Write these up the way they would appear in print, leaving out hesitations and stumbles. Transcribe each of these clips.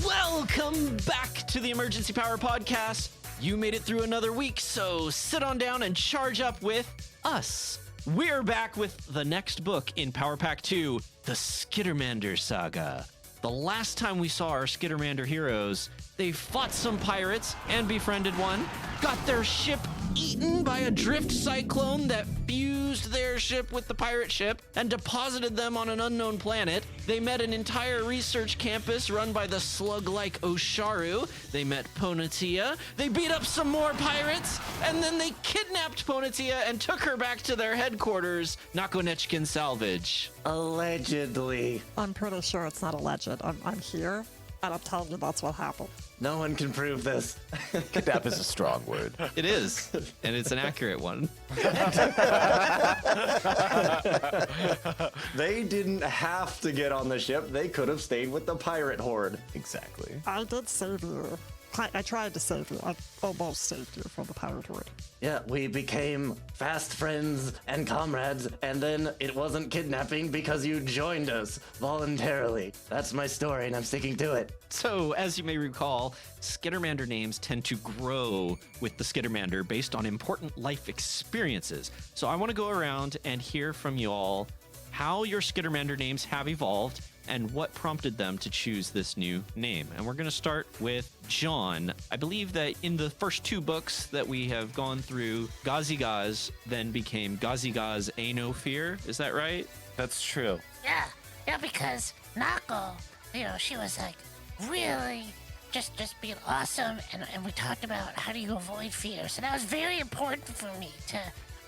Welcome back to the Emergency Power Podcast. You made it through another week, so sit on down and charge up with us. We're back with the next book in Power Pack 2, the Skittermander Saga. The last time we saw our Skittermander heroes, they fought some pirates and befriended one, got their ship eaten by a drift cyclone that fused their ship with the pirate ship and deposited them on an unknown planet. They met an entire research campus run by the slug-like Osharu. They met Ponatia. They beat up some more pirates, and then they kidnapped Ponatia and took her back to their headquarters, Nakonechkin Salvage. Allegedly. I'm pretty sure it's not alleged. I'm here, and I'm telling you that's what happened. No one can prove this. Kidnap is a strong word. It is, and it's an accurate one. They didn't have to get on the ship. They could have stayed with the pirate horde. Exactly. I did save you. I tried to save you. I almost saved you from the pirate horde. Yeah, we became fast friends and comrades, and then it wasn't kidnapping because you joined us voluntarily. That's my story, and I'm sticking to it. So, as you may recall, Skittermander names tend to grow with the Skittermander based on important life experiences. So I want to go around and hear from you all how your Skittermander names have evolved and what prompted them to choose this new name. And we're going to start with John. I believe that in the first two books that we have gone through, Gazigaz then became Gazigaz A No Fear. Is that right? That's true. Yeah, because Nako, she was like really just being awesome, and we talked about how do you avoid fear. So that was very important for me to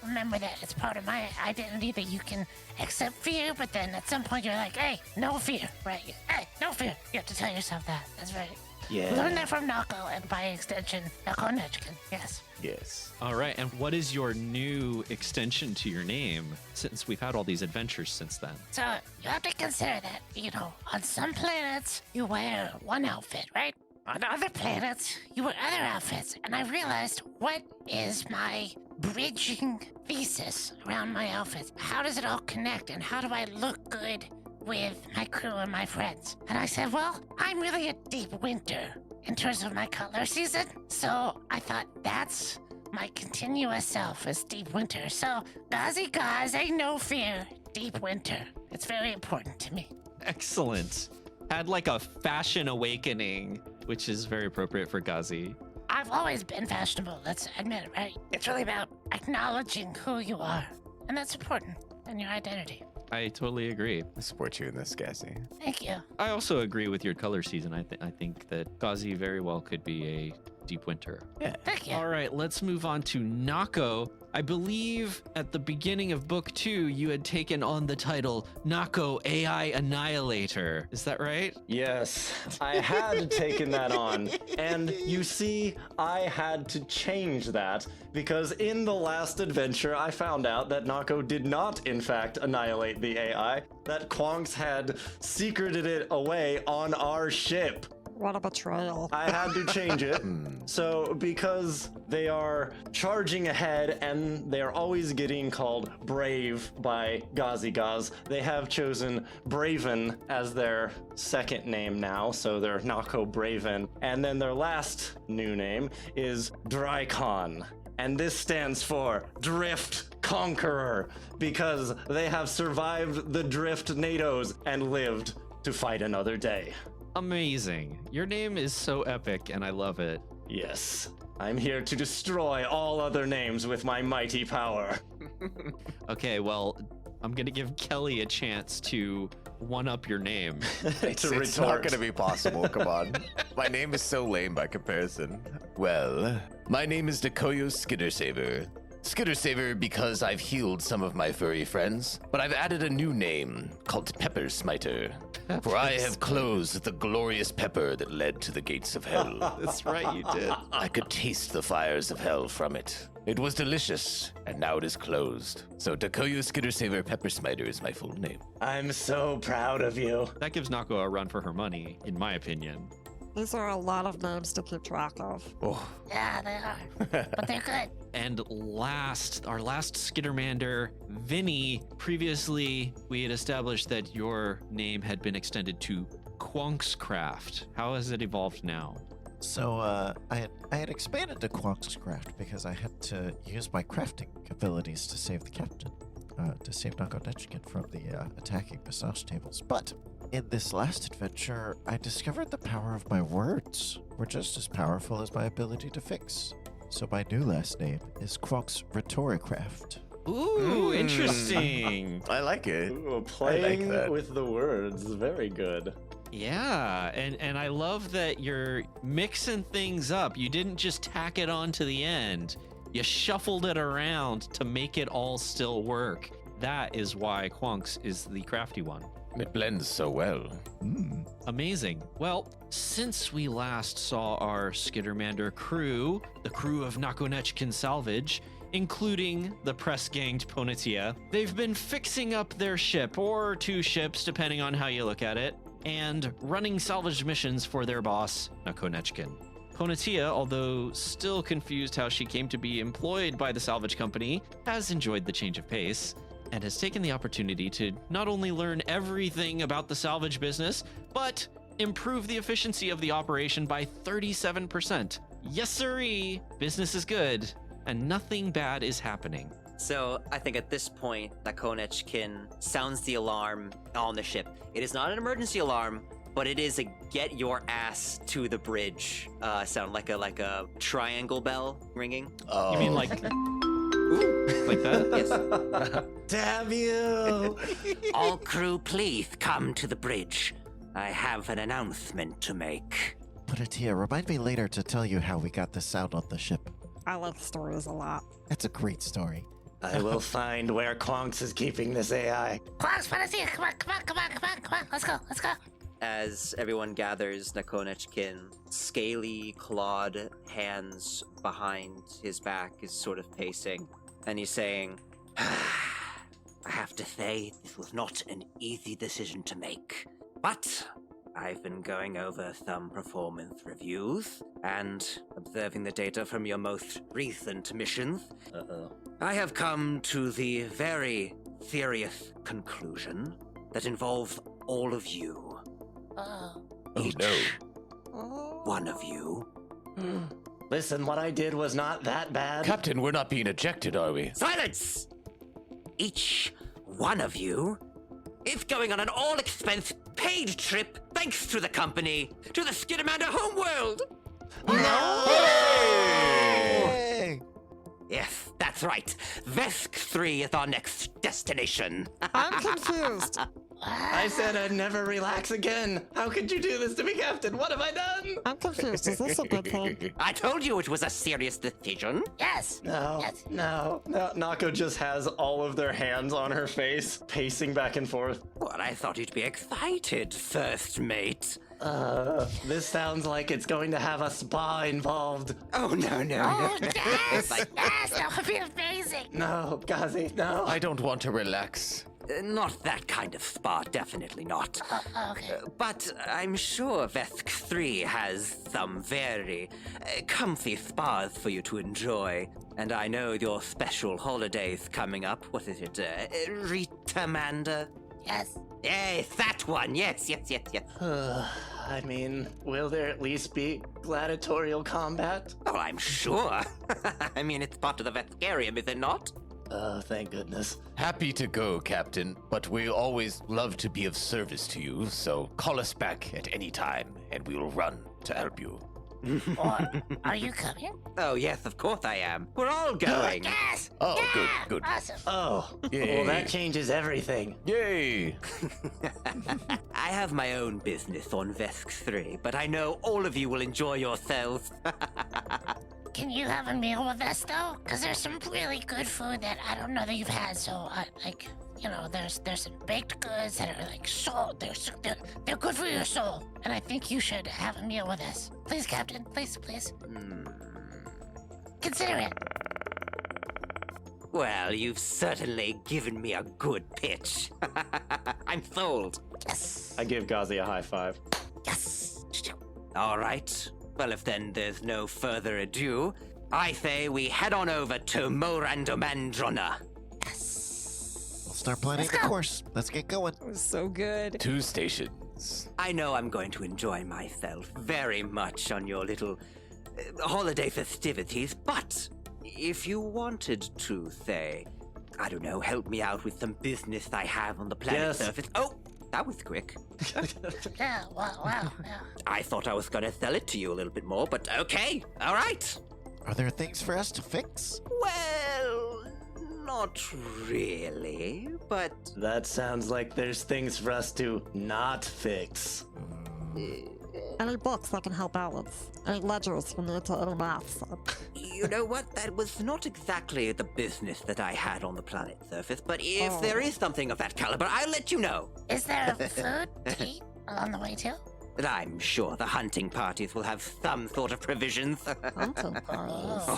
remember that it's part of my identity that you can accept fear, but then at some point you're like, hey, no fear, right? Hey, no fear. You have to tell yourself that. That's right. Yeah. Learn that from Nako, and by extension, Nakonechkin. Yes. Yes. All right. And what is your new extension to your name since we've had all these adventures since then? So you have to consider that, on some planets you wear one outfit, right? On other planets, you wear other outfits. And I realized, what is my bridging thesis around my outfits? How does it all connect, and how do I look good with my crew and my friends? And I said, well, I'm really a deep winter in terms of my color season. So I thought that's my continuous self is deep winter. So Gazigaz ain't no fear, deep winter. It's very important to me. Excellent. Had like a fashion awakening, which is very appropriate for Gazi. I've always been fashionable, let's admit it, right? It's really about acknowledging who you are. And that's important in your identity. I totally agree. I support you in this, Cassie. Thank you. I also agree with your color season. I think that Gazi very well could be a deep winter. Yeah. Thank you. All right, let's move on to Nako. I believe at the beginning of book 2, you had taken on the title Nako AI Annihilator. Is that right? Yes, I had taken that on. And you see, I had to change that because in the last adventure, I found out that Nako did not, in fact, annihilate the AI, that Quonks had secreted it away on our ship. What a betrayal. I had to change it. So because they are charging ahead and they are always getting called Brave by Gazigaz, they have chosen Braven as their second name now. So they're Nako Braven. And then their last new name is Drykon. And this stands for Drift Conqueror because they have survived the Drift NATOs and lived to fight another day. Amazing. Your name is so epic and I love it. Yes, I'm here to destroy all other names with my mighty power. Okay, well, I'm going to give Kelly a chance to one-up your name. It's not going to be possible. Come on. My name is so lame by comparison. Well, my name is Dekoyo Skittersaver. Skittersaver because I've healed some of my furry friends, but I've added a new name called Pepper Smiter. For I have closed the glorious pepper that led to the gates of hell. That's right, you did. I could taste the fires of hell from it. It was delicious, and now it is closed. So Dekoyo Skittersaver Pepper Smiter is my full name. I'm so proud of you. That gives Nako a run for her money, in my opinion. These are a lot of names to keep track of. Oh, Yeah, they are. But they're good. And our last Skittermander, Vinny. Previously, we had established that your name had been extended to Quonk's craft? How has it evolved now? So I had expanded to Quonk's craft because I had to use my crafting abilities to save the captain, to save Nakonechkin from the attacking massage tables. But in this last adventure, I discovered the power of my words were just as powerful as my ability to fix. So my new last name is Quonk's Rhetoricraft. Ooh, interesting. I like it. Ooh, playing that. with the words, very good. Yeah, and I love that you're mixing things up. You didn't just tack it on to the end. You shuffled it around to make it all still work. That is why Quonks is the crafty one. It blends so well. Amazing. Well, since we last saw our Skittermander crew, the crew of Nakonechkin Salvage, including the press-ganged Ponatia, they've been fixing up their ship, or two ships, depending on how you look at it, and running salvage missions for their boss, Nakonechkin. Ponatia, although still confused how she came to be employed by the salvage company, has enjoyed the change of pace and has taken the opportunity to not only learn everything about the salvage business, but improve the efficiency of the operation by 37%. Yes, sirree, business is good, and nothing bad is happening. So I think at this point, Nakonechkin sounds the alarm on the ship. It is not an emergency alarm, but it is a get your ass to the bridge sound, like a triangle bell ringing. Oh. You mean like that? Yes. Damn you! All crew, please come to the bridge. I have an announcement to make. Ponatia, remind me later to tell you how we got this sound on the ship. I like stories a lot. That's a great story. I will find where Quonks is keeping this AI. Quonks, Ponatia, come on. Let's go. As everyone gathers, Nakonechkin, scaly, clawed hands behind his back, is sort of pacing, and he's saying, I have to say, this was not an easy decision to make. But I've been going over some performance reviews and observing the data from your most recent missions. I have come to the very serious conclusion that involves all of you. Oh, Each no. one of you. Listen, what I did was not that bad. Captain, we're not being ejected, are we? Silence! Each one of you is going on an all-expense paid trip thanks to the company to the Skittermander homeworld! Hey! Yes, that's right. Vesk 3 is our next destination. I'm confused. I said I'd never relax again. How could you do this to me, Captain? What have I done? I'm confused. Is this a good thing? I told you it was a serious decision. Yes. No. Nako just has all of their hands on her face, pacing back and forth. Well, I thought you'd be excited, first mate. This sounds like it's going to have a spa involved. Oh, no. Yes, that would be amazing. No, Gazi, no. I don't want to relax. Not that kind of spa, definitely not. Okay. But I'm sure Vesk 3 has some very comfy spas for you to enjoy. And I know your special holidays coming up. What is it? Reetamander? Yes. Yes, that one. Yes. I mean, will there at least be gladiatorial combat? Oh, I'm sure. I mean, it's part of the Veskarium, is it not? Oh, thank goodness. Happy to go, Captain, but we always love to be of service to you, so call us back at any time, and we'll run to help you. Are you coming? Oh, yes, of course I am. We're all going. Yes. Oh, Yeah! good. Awesome. Oh, Yay. well, that changes everything. Yay! I have my own business on Vesk 3, but I know all of you will enjoy yourselves. Can you have a meal with us though? Cause there's some really good food that I don't know that you've had. So there's some baked goods that are like soul. They're good for your soul, and I think you should have a meal with us. Please, Captain. Please. Consider it. Well, you've certainly given me a good pitch. I'm sold. Yes. I give Gazi a high five. Yes. All right. Well, if then there's no further ado, I say we head on over to Morandomandrona. Yes. We'll start planning Let's the go. course. Let's get going. It was so good. To station. things. I know I'm going to enjoy myself very much on your little holiday festivities, but if you wanted to, say, I don't know, help me out with some business I have on the planet's Yes. surface. Oh, that was quick. Yeah, wow, yeah. I thought I was going to sell it to you a little bit more, but okay, all right. Are there things for us to fix? Well, not really, but That sounds like there's things for us to not fix. Any books that can help balance? Any ledgers we need to any maths? you know what? That was not exactly the business that I had on the planet's surface, but if there is something of that caliber, I'll let you know. Is there food to eat along the way too? And I'm sure the hunting parties will have some sort of provisions. Hunting parties.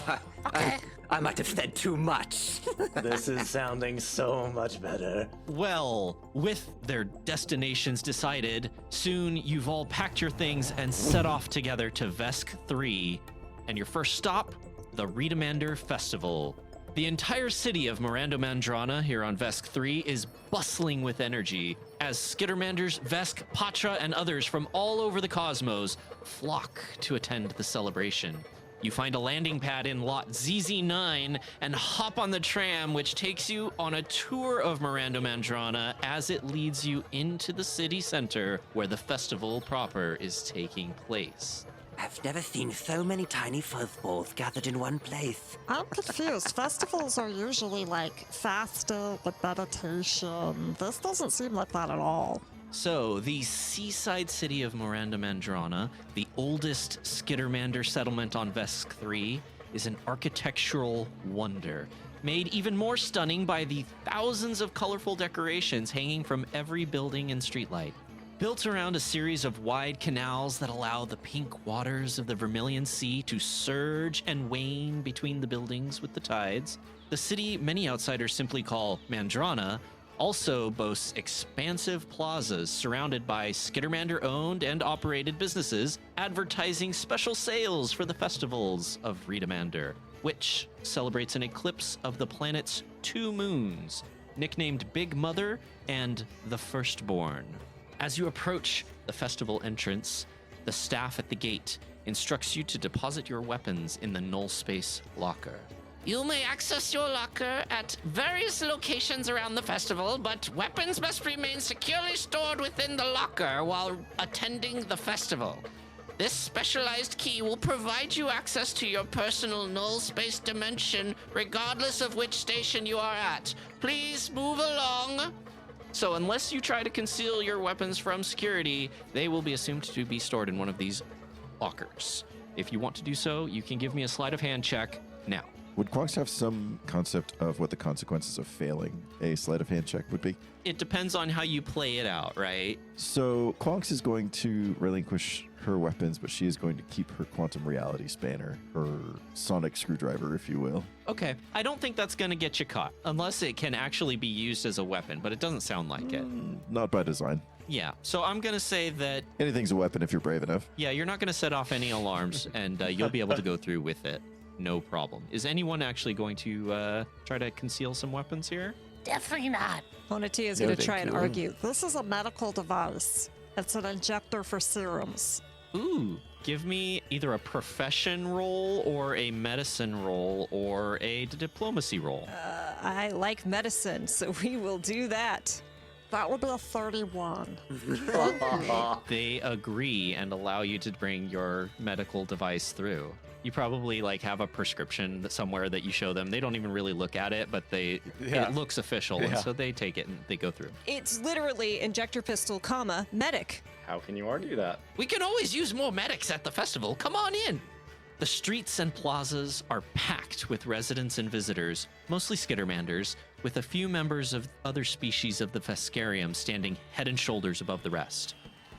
Okay. I might have said too much. This is sounding so much better. Well, with their destinations decided, soon you've all packed your things and set off together to Vesk 3. And your first stop, the Reetamander Festival. The entire city of Mirando Mandrana here on Vesk 3 is bustling with energy as Skittermanders, Vesk, Patra, and others from all over the cosmos flock to attend the celebration. You find a landing pad in lot ZZ9 and hop on the tram, which takes you on a tour of Mirando Mandrana as it leads you into the city center where the festival proper is taking place. I've never seen so many tiny fuzzballs gathered in one place. I'm confused. Festivals are usually like fasting with meditation. This doesn't seem like that at all. So, the seaside city of Mirando Mandrana, the oldest Skittermander settlement on Vesk 3, is an architectural wonder, made even more stunning by the thousands of colorful decorations hanging from every building and streetlight. Built around a series of wide canals that allow the pink waters of the Vermilion Sea to surge and wane between the buildings with the tides, the city many outsiders simply call Mandrana also boasts expansive plazas surrounded by Skittermander-owned and operated businesses advertising special sales for the festivals of Reetamander, which celebrates an eclipse of the planet's 2 moons, nicknamed Big Mother and the Firstborn. As you approach the festival entrance, the staff at the gate instructs you to deposit your weapons in the null space locker. You may access your locker at various locations around the festival, but weapons must remain securely stored within the locker while attending the festival. This specialized key will provide you access to your personal null space dimension, regardless of which station you are at. Please move along. So unless you try to conceal your weapons from security, they will be assumed to be stored in one of these lockers. If you want to do so, you can give me a sleight of hand check now. Would Quonks have some concept of what the consequences of failing a sleight of hand check would be? It depends on how you play it out, right? So Quonks is going to relinquish her weapons, but she is going to keep her quantum reality spanner, her sonic screwdriver, if you will. Okay. I don't think that's going to get you caught, unless it can actually be used as a weapon, but it doesn't sound like it. Not by design. Yeah. So I'm going to say that, Anything's a weapon if you're brave enough. yeah, you're not going to set off any alarms, and you'll be able to go through with it. No problem. Is anyone actually going to try to conceal some weapons here? Definitely not. Ponati is No, going to thank try and you. argue. This is a medical device. It's an injector for serums. Ooh, give me either a profession roll or a medicine roll or a diplomacy roll. I like medicine, so we will do that. That would be a 31. They agree and allow you to bring your medical device through. You probably have a prescription somewhere that you show them. They don't even really look at it, but it looks official, and so they take it and they go through. It's literally injector pistol, comma, medic. How can you argue that? We can always use more medics at the festival. Come on in. The streets and plazas are packed with residents and visitors, mostly Skittermanders, with a few members of other species of the Vescarium standing head and shoulders above the rest,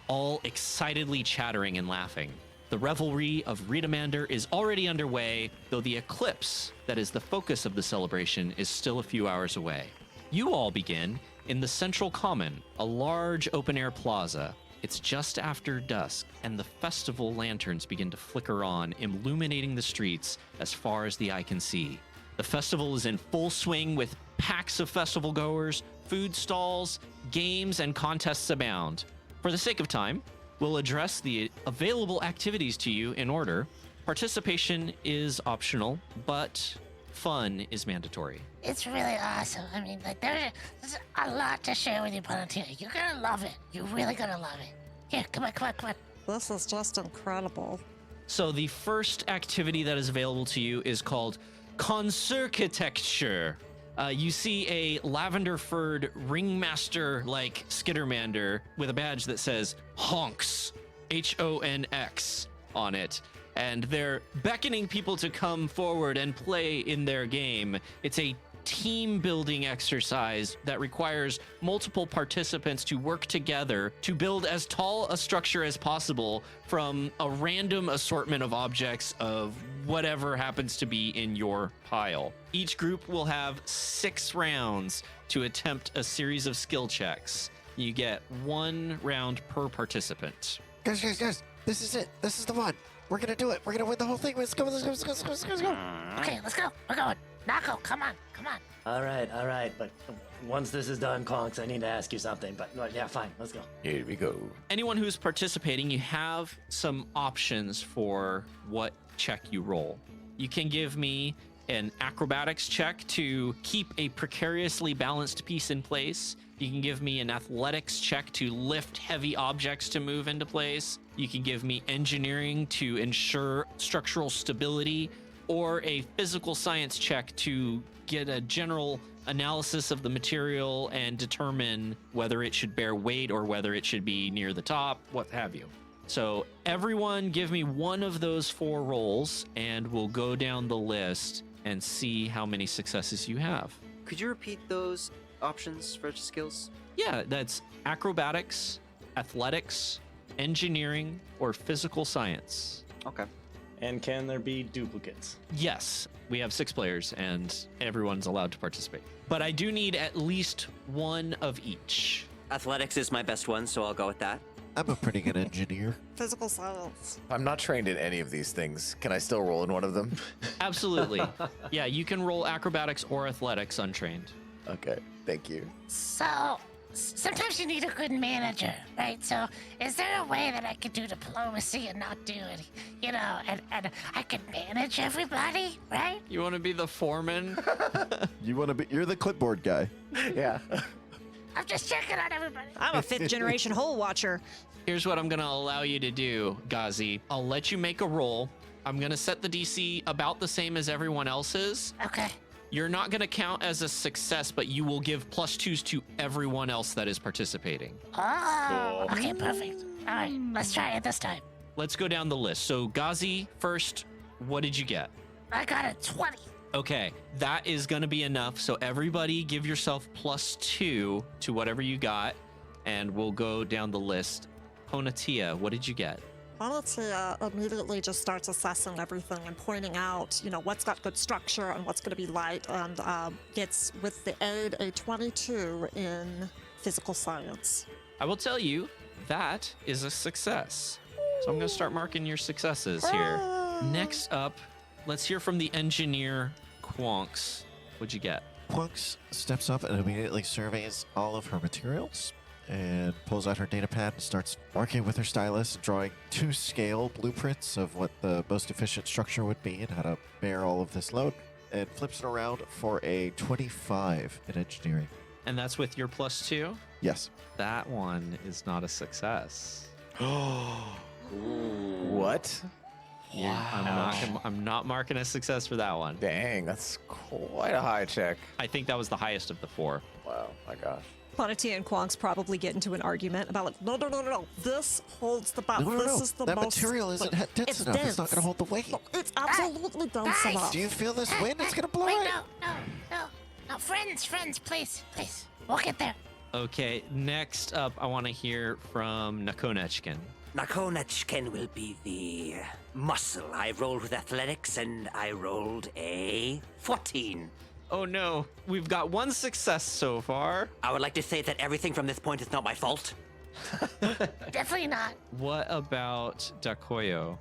all excitedly chattering and laughing. The revelry of Reetamander is already underway, though the eclipse that is the focus of the celebration is still a few hours away. You all begin in the Central Common, a large open-air plaza. It's just after dusk, and the festival lanterns begin to flicker on, illuminating the streets as far as the eye can see. The festival is in full swing with packs of festival goers, food stalls, games, and contests abound. For the sake of time, we'll address the available activities to you in order. Participation is optional, but fun is mandatory. It's really awesome. I mean, like, there's a lot to share with you, Panatia. You're gonna love it. You're really gonna love it. Here, come on. This is just incredible. So the first activity that is available to you is called Concertecture. You see a lavender-furred ringmaster-like Skittermander with a badge that says Honks, Honx, on it. And they're beckoning people to come forward and play in their game. It's a team-building exercise that requires multiple participants to work together to build as tall a structure as possible from a random assortment of objects of whatever happens to be in your pile. Each group will have 6 rounds to attempt a series of skill checks. You get 1 round per participant. Guys, this is it. This is the one. We're gonna do it. We're gonna win the whole thing. Let's go. Okay, let's go. We're going. Nako, come on. All right. But once this is done, Conks, I need to ask you something. But yeah, fine. Let's go. Here we go. Anyone who's participating, you have some options for what check you roll. You can give me an acrobatics check to keep a precariously balanced piece in place. You can give me an athletics check to lift heavy objects to move into place. You can give me engineering to ensure structural stability, or a physical science check to get a general analysis of the material and determine whether it should bear weight or whether it should be near the top, what have you. So everyone give me one of those 4 rolls and we'll go down the list and see how many successes you have. Could you repeat those options for skills? Yeah, that's acrobatics, athletics, engineering, or physical science. Okay. And can there be duplicates? Yes, we have 6 players and everyone's allowed to participate. But I do need at least 1 of each. Athletics is my best one, so I'll go with that. I'm a pretty good engineer. Physical science. I'm not trained in any of these things. Can I still roll in one of them? Absolutely. Yeah, you can roll acrobatics or athletics untrained. Okay, thank you. So, sometimes you need a good manager, right? So, is there a way that I could do diplomacy and not do it, and I could manage everybody, right? You want to be the foreman? You're the clipboard guy. Yeah. I'm just checking on everybody. I'm a 5th generation hole watcher. Here's what I'm going to allow you to do, Ghazi. I'll let you make a roll. I'm going to set the DC about the same as everyone else's. Okay. You're not going to count as a success, but you will give +2s to everyone else that is participating. Oh, okay, perfect. All right, let's try it this time. Let's go down the list. So, Ghazi, first, what did you get? I got a 20. Okay, that is going to be enough. So, everybody give yourself +2 to whatever you got, and we'll go down the list. Honatia, what did you get? Panatia immediately just starts assessing everything and pointing out, what's got good structure and what's going to be light, and gets, with the aid, a 22 in physical science. I will tell you, that is a success. So I'm going to start marking your successes here. Next up, let's hear from the engineer, Quonks. What'd you get? Quonks steps up and immediately surveys all of her materials and pulls out her data pad and starts marking with her stylus, drawing 2-scale blueprints of what the most efficient structure would be and how to bear all of this load, and flips it around for a 25 in engineering. And that's with your +2? Yes. That one is not a success. What? I'm not marking a success for that one. Dang, that's quite a high check. I think that was the highest of the 4. Wow, my gosh. Panatia and Quonks probably get into an argument about, like, No. This holds the box. No. This is the That most... material isn't dense it's enough. dense. It's not going to hold the weight. No, it's absolutely dense Guys! enough. Do you feel this wind? It's going to blow Wait, it. no, friends, please. We'll get there. Okay, next up, I want to hear from Nakonechkin. Nakonechkin will be the muscle. I rolled with athletics and I rolled a 14. Oh no, we've got 1 success so far. I would like to say that everything from this point is not my fault. Definitely not. What about Dakoyo?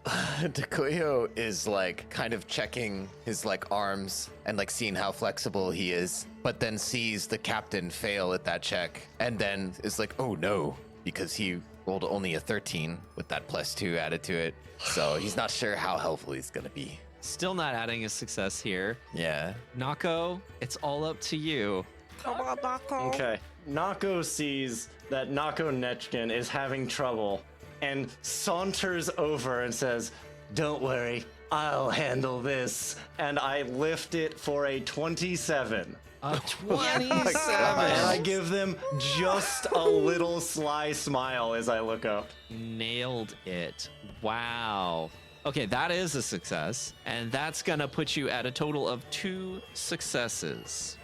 Dakoyo is kind of checking his arms and seeing how flexible he is, but then sees the captain fail at that check and then is like, oh no, because he rolled only a 13 with that +2 added to it. So he's not sure how helpful he's going to be. Still not adding a success here. Yeah. Nako, it's all up to you. Come on, Nako. Okay. Nako sees that Nakonechkin is having trouble and saunters over and says, "Don't worry, I'll handle this." And I lift it for a 27. A 27. And I give them just a little sly smile as I look up. Nailed it. Wow. Okay, that is a success. And that's going to put you at a total of 2 successes.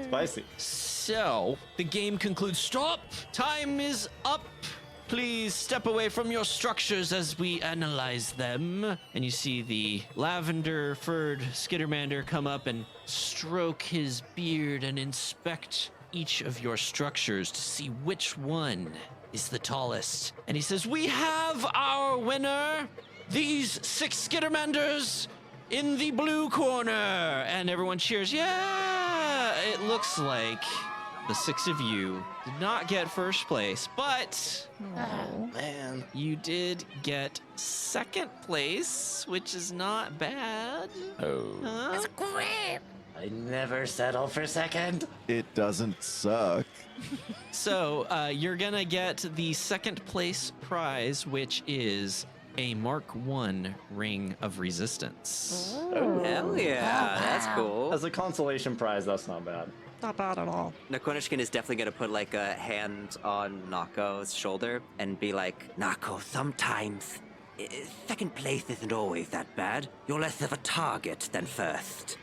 Spicy. So, the game concludes. Stop! Time is up! Please step away from your structures as we analyze them. And you see the lavender-furred Skittermander come up and stroke his beard and inspect each of your structures to see which one is the tallest. And he says, "We have our winner! These 6 Skittermanders in the blue corner!" And everyone cheers. Yeah! It looks like the 6 of you did not get first place, but Man. you did get second place, which is not bad. Oh. Huh? That's great. I never settle for second. It doesn't suck. So you're gonna get the second place prize, which is a Mark I Ring of Resistance. Hell yeah, that's cool. As a consolation prize, that's not bad. Not bad at all. Nakonechkin is definitely gonna put like a hand on Nako's shoulder and be like, "Nako, sometimes second place isn't always that bad. You're less of a target than first."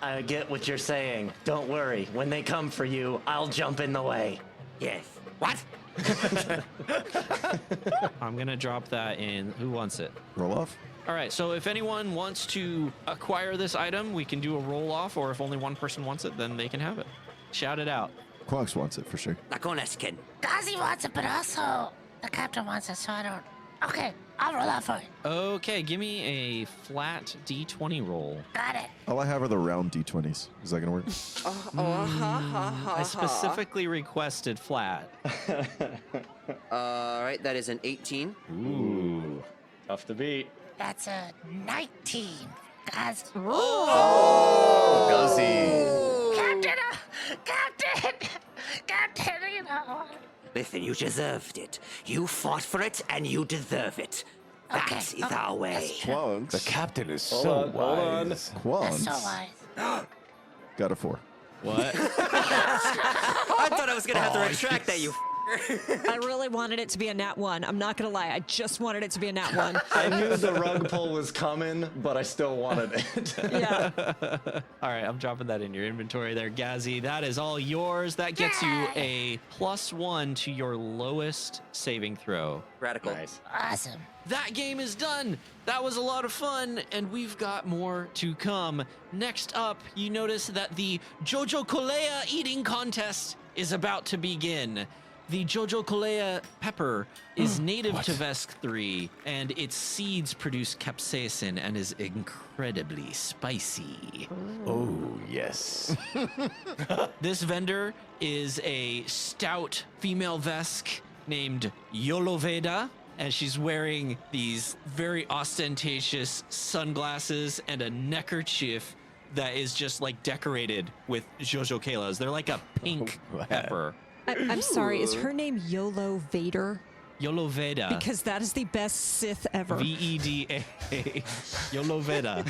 I get what you're saying. Don't worry. When they come for you, I'll jump in the way. Yes. What? I'm gonna drop that in. Who wants it? Roll off. All right, so if anyone wants to acquire this item, we can do a roll off, or if only one person wants it, then they can have it. Shout it out. Quonks wants it for sure. Nakonechkin. Gazi wants it, but also the captain wants it, so I don't. Okay, I'll roll out for it. Okay, give me a flat D20 roll. Got it. All I have are the round d20s. Is that gonna work? I specifically requested flat. All right, that is an 18. Ooh. Tough to beat. That's a 19. Guys. Guzzy. Captain, you know. Listen, you deserved it. You fought for it, and you deserve it. That Okay, is our way. Quonks. The captain is Hold so on, hold on. wise. That's Quonks. so wise. Got a 4. What? I thought I was gonna have to retract that, you I really wanted it to be a nat 1. I'm not gonna lie. I just wanted it to be a nat 1. I knew the rug pull was coming, but I still wanted it. Yeah. All right, I'm dropping that in your inventory there, Gazzy. That is all yours. That gets you a +1 to your lowest saving throw. Radical. Nice. Awesome. That game is done. That was a lot of fun, and we've got more to come. Next up, you notice that the Jojo Kolea eating contest is about to begin. The Jojo Kolea pepper is native to Vesk 3, and its seeds produce capsaicin and is incredibly spicy. Oh, yes. This vendor is a stout female Vesk named Yoloveda, and she's wearing these very ostentatious sunglasses and a neckerchief that is just like decorated with Jojo Koleas. They're like a pink pepper. I'm sorry. Is her name YOLO Vader? Yoloveda. Because that is the best Sith ever. Veda. Yoloveda.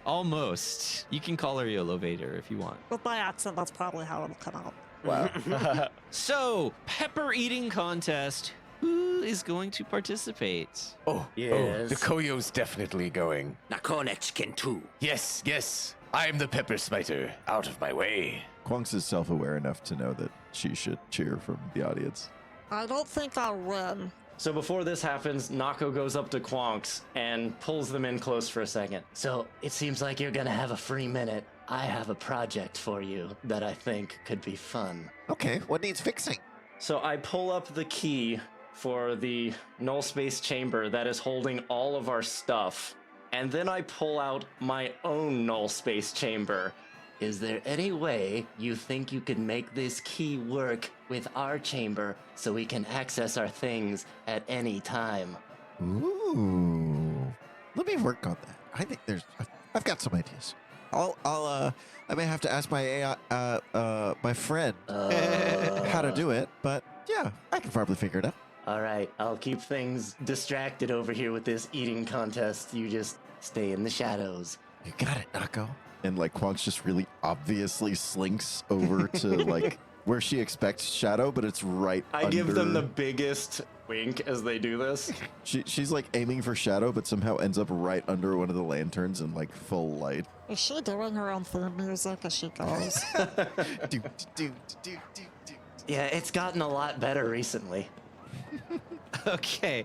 Almost. You can call her Yoloveda if you want. With my accent, that's probably how it'll come out. Wow. So, pepper eating contest. Who is going to participate? Oh, Yes. the Koyo's definitely going. Nakonechkin too. Yes, yes. I'm the pepper smiter. Out of my way. Quonks is self-aware enough to know that she should cheer from the audience. I don't think I'll win. So before this happens, Nako goes up to Quonks and pulls them in close for a second. So it seems like you're gonna have a free minute. I have a project for you that I think could be fun. Okay, what needs fixing? So I pull up the key for the null space chamber that is holding all of our stuff. And then I pull out my own null space chamber is there any way you think you could make this key work with our chamber so we can access our things at any time? Ooh. Let me work on that. I think I've got some ideas. I may have to ask my AI, my friend how to do it, but yeah, I can probably figure it out. All right, I'll keep things distracted over here with this eating contest. You just stay in the shadows. You got it, Nako. And like Quonks just really obviously slinks over to like where she expects Shadow, but it's right I under. give them the biggest wink as they do this. She's like aiming for Shadow, but somehow ends up right under one of the lanterns in like full light. Is she doing her own theme music as she goes? Do, do, do, do. Yeah, it's gotten a lot better recently. Okay.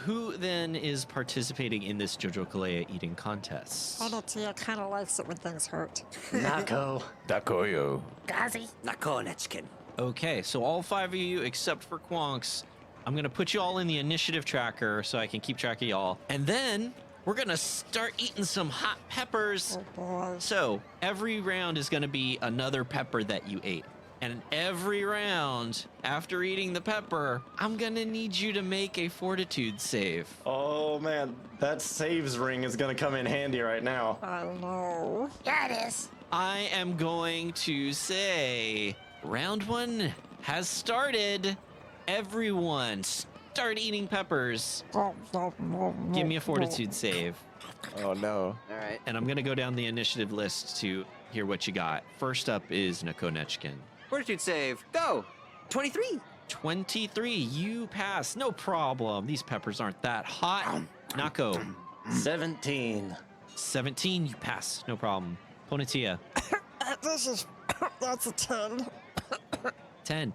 Who then is participating in this Jojo Kalea eating contest? Onotia kind of likes it when things hurt. Nako. Dakoyo. Gazi. Nakonechkin. Okay, so all 5 of you except for Quonks, I'm gonna put you all in the initiative tracker so I can keep track of y'all. And then we're gonna start eating some hot peppers. Oh boy. So every round is gonna be another pepper that you ate. And every round, after eating the pepper, I'm gonna need you to make a fortitude save. Oh man, that saves ring is gonna come in handy right now. I know. Yeah, it is. I am going to say, round 1 has started. Everyone, start eating peppers. Give me a fortitude save. Oh no. All right. And I'm gonna go down the initiative list to hear what you got. First up is Nakonechkin. Fortitude save. Go. 23. 23, you pass, no problem. These peppers aren't that hot. Nako, 17. 17, you pass, no problem. Ponatia, That's a 10. 10.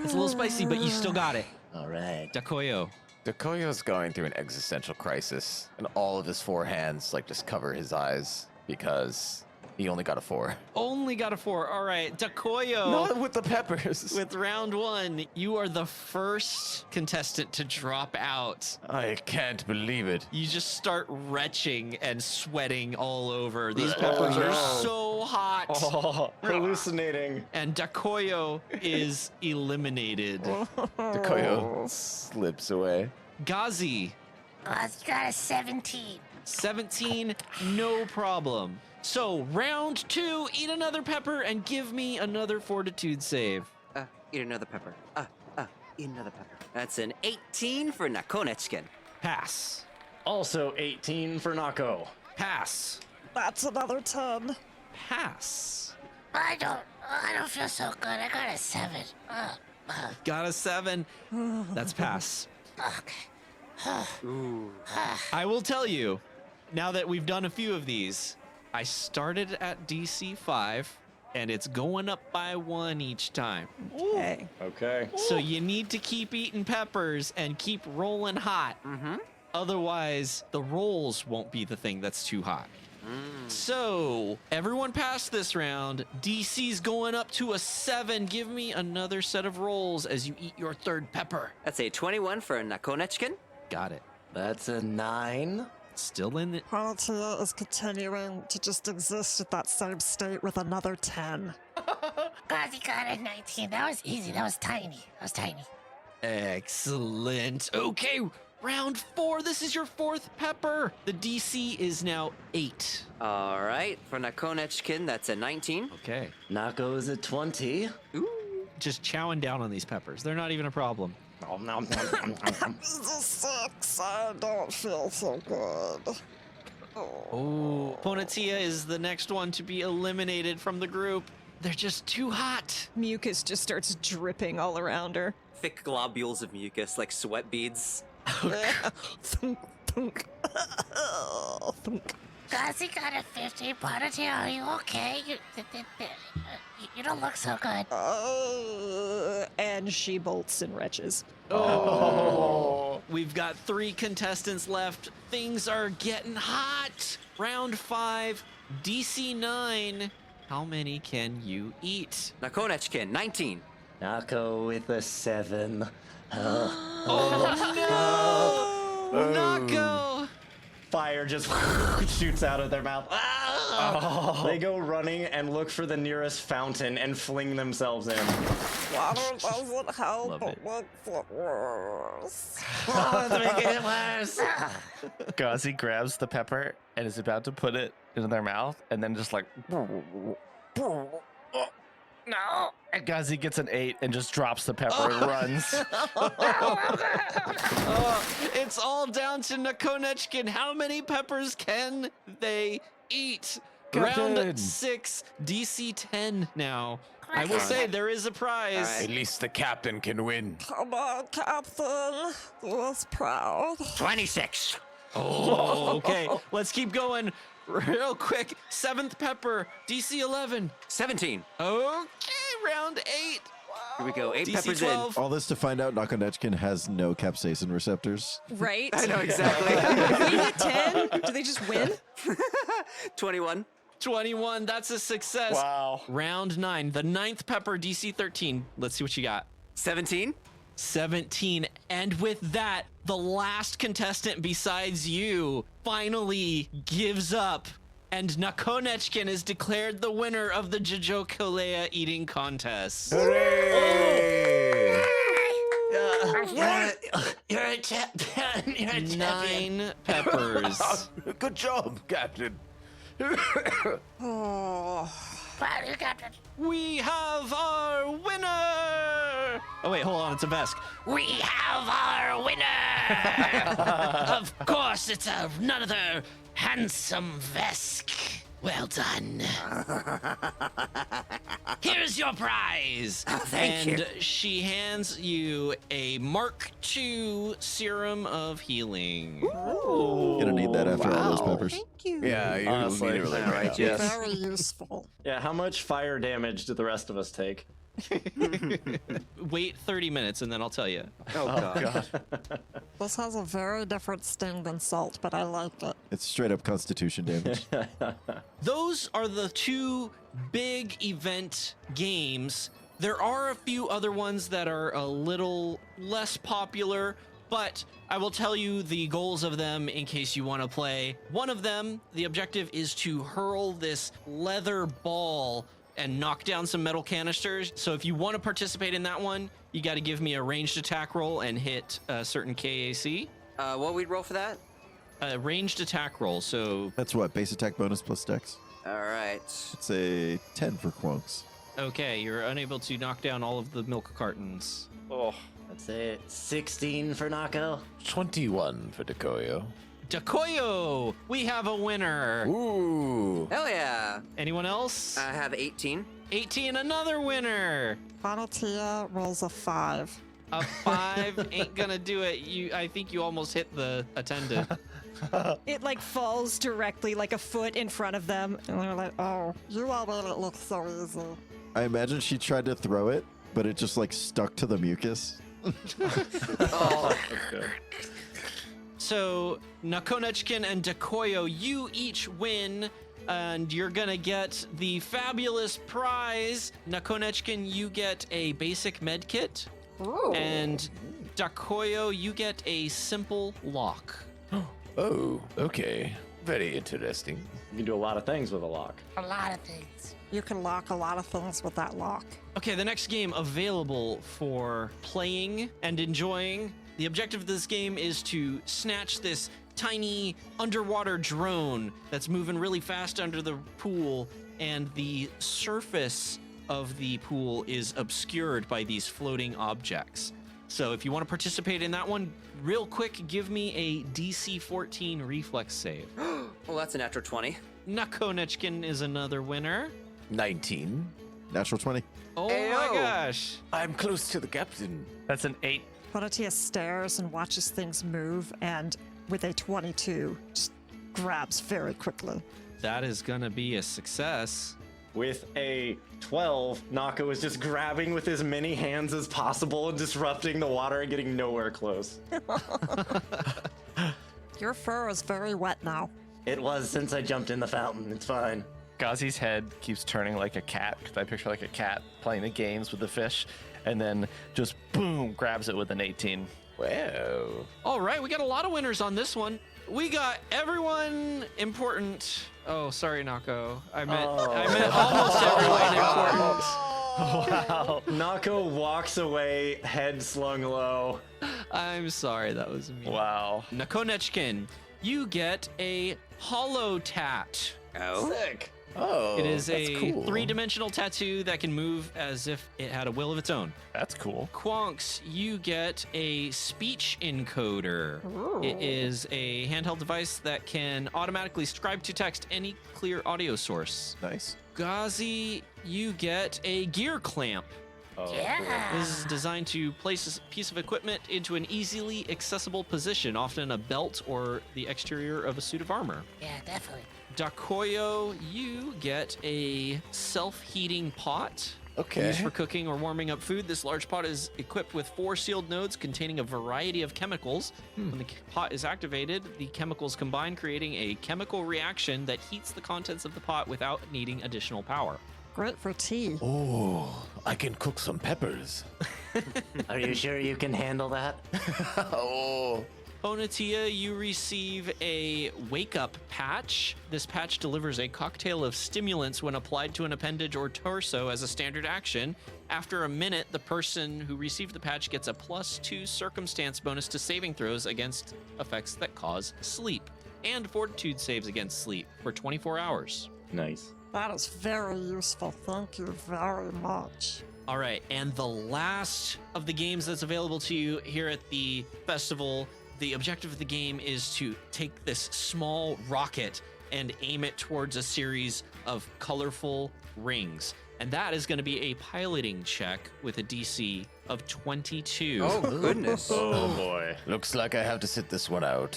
It's a little spicy, but you still got it. All right. Dakoyo, Dakoyo's going through an existential crisis, and all of his 4 hands like just cover his eyes because he only got a 4. only got a 4. All right, Dakoyo. Not with the peppers. With round 1, you are the first contestant to drop out. I can't believe it. You just start retching and sweating all over. These peppers are so hot. Oh, hallucinating. And Dakoyo is eliminated. Dakoyo slips away. Gazi, Gazi got a 17. 17, no problem. So, round 2, eat another pepper and give me another fortitude save. Eat another pepper. Eat another pepper. That's an 18 for Nakonechkin. Pass. Also 18 for Nako. Pass. That's another 10. Pass. I don't feel so good. I got a 7. Got a 7. That's pass. Okay. I will tell you, now that we've done a few of these, I started at DC 5, and it's going up by 1 each time. Okay. Okay. So you need to keep eating peppers and keep rolling hot. Mm-hmm. Otherwise, the rolls won't be the thing that's too hot. So, everyone passed this round. DC's going up to a 7. Give me another set of rolls as you eat your 3rd pepper. That's a 21 for Nakonechkin. Got it. That's a 9. Still in it. Onotia is continuing to just exist at that same state with another 10. Gazi got a 19. That was easy. That was tiny. Excellent. Okay, round 4. This is your 4th pepper. The DC is now 8. All right. For Nakonechkin, that's a 19. Okay. Nako is a 20. Ooh. Just chowing down on these peppers. They're not even a problem. It's a 6. I don't feel so good. Oh, Ponatia is the next one to be eliminated from the group. They're just too hot. Mucus just starts dripping all around her. Thick globules of mucus, like sweat beads. Thunk, thunk. Thunk. Gazi got a 50. Prodigy, are you okay? You don't look so good. And she bolts and retches. Oh. We've got 3 contestants left. Things are getting hot. Round 5, DC 9. How many can you eat? Nakonechkin, 19. Nako with a 7. Oh no! Nako! Fire just shoots out of their mouth. They go running and look for the nearest fountain and fling themselves in. Water doesn't help, Love but it. makes it worse. Gazi grabs the pepper and is about to put it into their mouth, and then just like, no. And Gazi gets an 8 and just drops the pepper and runs. It's all down to Nakonechkin. How many peppers can they eat? Captain. Round 6, DC 10 now. I will say there is a prize. At least the captain can win. Come on, Captain. Was proud. 26. Oh, okay. Let's keep going real quick. 7th pepper, DC 11. 17. Okay, round 8. Here we go. 8 DC peppers 12. All this to find out Nakonechkin has no capsaicin receptors. Right? in. I know exactly. If we hit 10, do they just win? 21. 21. That's a success. Wow. Round 9, the 9th pepper, DC 13. Let's see what you got. 17. 17. And with that, the last contestant besides you finally gives up. And Nakonechkin is declared the winner of the Jojokolea eating contest. Hooray! You're a champion. You're a 9 peppers. Good job, Captain. Oh, Proud of you, Captain. We have our winner! Oh, wait, hold on. It's a Vesk. We have our winner! Of course, it's none other handsome Vesk. Well done. Here's your prize. Thank and you. she hands you a Mark II Serum of Healing. Gonna need that after all those peppers. thank you. Yeah, you Honestly, need it really yeah, right right, now. yes. Very useful. Yeah, how much fire damage did the rest of us take? Wait 30 minutes and then I'll tell you. Oh, God. This has a very different sting than salt, but I like it. It's straight up constitution damage. Those are the 2 big event games. There are a few other ones that are a little less popular, but I will tell you the goals of them in case you want to play. One of them, the objective is to hurl this leather ball and knock down some metal canisters. So if you want to participate in that one, you got to give me a ranged attack roll and hit a certain KAC. What we'd roll for that? A ranged attack roll. So, That's what, base attack bonus plus dex? All right. It's a 10 for Quonks. okay, you're unable to knock down all of the milk cartons. Oh. That's it. 16 for Nako. 21 for Dekoyo. Dakoyo, we have a winner. Ooh. Hell yeah. Anyone else? I have 18. 18, another winner. Bonatia rolls a 5. A 5 ain't gonna do it. I think you almost hit the attendant. It like falls directly like a foot in front of them. And they're like, oh, you all made it look so easy. I imagine she tried to throw it, but it just like stuck to the mucus. Oh. So Nakonechkin and Dakoyo, you each win, and you're gonna get the fabulous prize. Nakonechkin, you get a basic med kit, and Dakoyo, you get a simple lock. Oh, okay. Very interesting. You can do a lot of things with a lock. A lot of things. You can lock a lot of things with that lock. Okay, the next game available for playing and enjoying. The objective of this game is to snatch this tiny underwater drone that's moving really fast under the pool, and the surface of the pool is obscured by these floating objects. So if you want to participate in that one, real quick, give me a DC 14 reflex save. Well, that's a natural 20. Nakonechkin is another winner. 19. Natural 20. Oh Ayo. my gosh. I'm close to the captain. That's an 8. Bonatia stares and watches things move, and with a 22, just grabs very quickly. That is gonna be a success. With a 12, Nako is just grabbing with as many hands as possible and disrupting the water and getting nowhere close. Your fur is very wet now. It was since I jumped in the fountain. It's fine. Gazi's head keeps turning like a cat, because I picture like a cat playing the games with the fish, and then just boom, grabs it with an 18. Wow. All right, we got a lot of winners on this one. We got everyone important Oh, sorry, Nako. I meant almost everyone important. Wow. Nako walks away, head slung low. I'm sorry, that was me. Wow. Nakonechkin, you get a hollow tat. Oh. Sick. Oh, It is that's a cool. three-dimensional tattoo that can move as if it had a will of its own. That's cool. Quonks, you get a speech encoder. It is a handheld device that can automatically scribe to text any clear audio source. Nice. Ghazi, you get a gear clamp. Yeah. This is designed to place a piece of equipment into an easily accessible position, often a belt or the exterior of a suit of armor. Yeah, definitely. Dakoyo, you get a self-heating pot. Okay. Used for cooking or warming up food, this large pot is equipped with 4 sealed nodes containing a variety of chemicals. When the pot is activated, the chemicals combine, creating a chemical reaction that heats the contents of the pot without needing additional power. Great for tea. Oh, I can cook some peppers. Are you sure you can handle that? Oh. Bonatia, you receive a wake-up patch. This patch delivers a cocktail of stimulants when applied to an appendage or torso as a standard action. After a minute, the person who received the patch gets a +2 circumstance bonus to saving throws against effects that cause sleep, and fortitude saves against sleep for 24 hours. Nice. That is very useful. Thank you very much. All right, and the last of the games that's available to you here at the festival, the objective of the game is to take this small rocket and aim it towards a series of colorful rings. And that is going to be a piloting check with a DC of 22. Oh, goodness. Oh boy. Looks like I have to sit this one out.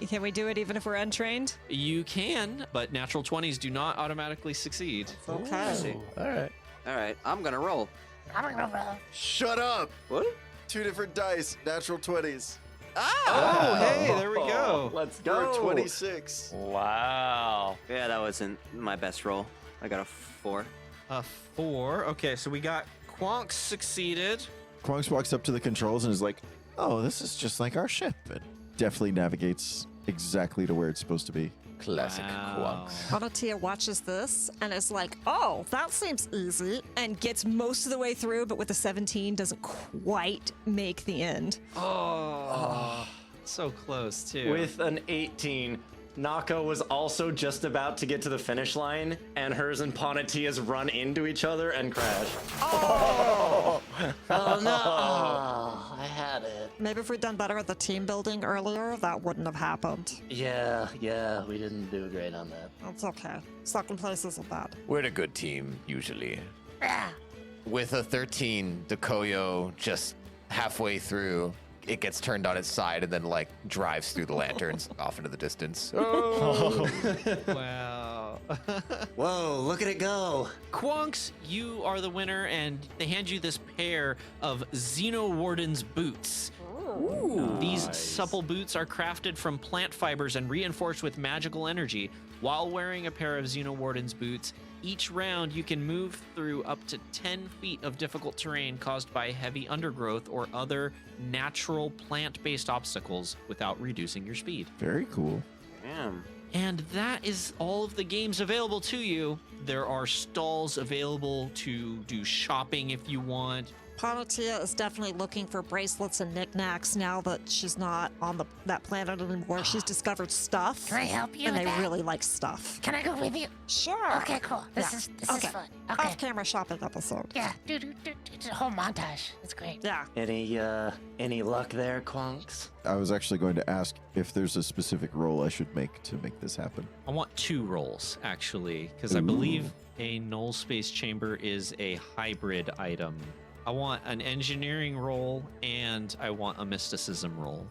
Can we do it even if we're untrained? You can, but natural 20s do not automatically succeed. Okay. All right. All right, I'm gonna roll. I'm gonna roll. Shut up. What? 2 different dice, natural 20s. Oh, hey, there we go. Let's You're go. 26. Wow. Yeah, that wasn't my best roll. I got a 4. A 4. Okay, so we got Quonks succeeded. Quonks walks up to the controls and is like, oh, this is just like our ship. It definitely navigates exactly to where it's supposed to be. Classic Wow. Quonks. Bonatia watches this and is like, oh, that seems easy. And gets most of the way through, but with a 17 doesn't quite make the end. Oh, so close, too. With an 18, Nako was also just about to get to the finish line, and hers and Ponatia's run into each other and crash. Oh no! I had it. Maybe if we'd done better at the team building earlier, that wouldn't have happened. Yeah, we didn't do great on that. That's okay. Second place isn't bad. We're a good team, usually. Yeah. With a 13, Dakoyo just halfway through, it gets turned on its side and then like drives through the lanterns off into the distance. Wow. Whoa, look at it go! Quonks, you are the winner, and they hand you this pair of Xenowarden's boots. These supple boots are crafted from plant fibers and reinforced with magical energy. While wearing a pair of Xenowarden's boots, each round you can move through up to 10 feet of difficult terrain caused by heavy undergrowth or other natural plant-based obstacles without reducing your speed. Very cool. Damn. And that is all of the games available to you. There are stalls available to do shopping if you want. Ponatia is definitely looking for bracelets and knickknacks now that she's not on that planet anymore. She's discovered stuff. Can I help you And with they that? really like stuff. Can I go with you? Sure. Okay, cool. This is okay. fun. Okay. Off-camera shopping episode. Yeah. Do the whole montage. It's great. Yeah. Any luck there, Quonks? I was actually going to ask if there's a specific role I should make to make this happen. I want 2 rolls, actually, because I believe a null space chamber is a hybrid item. I want an engineering roll and I want a mysticism roll.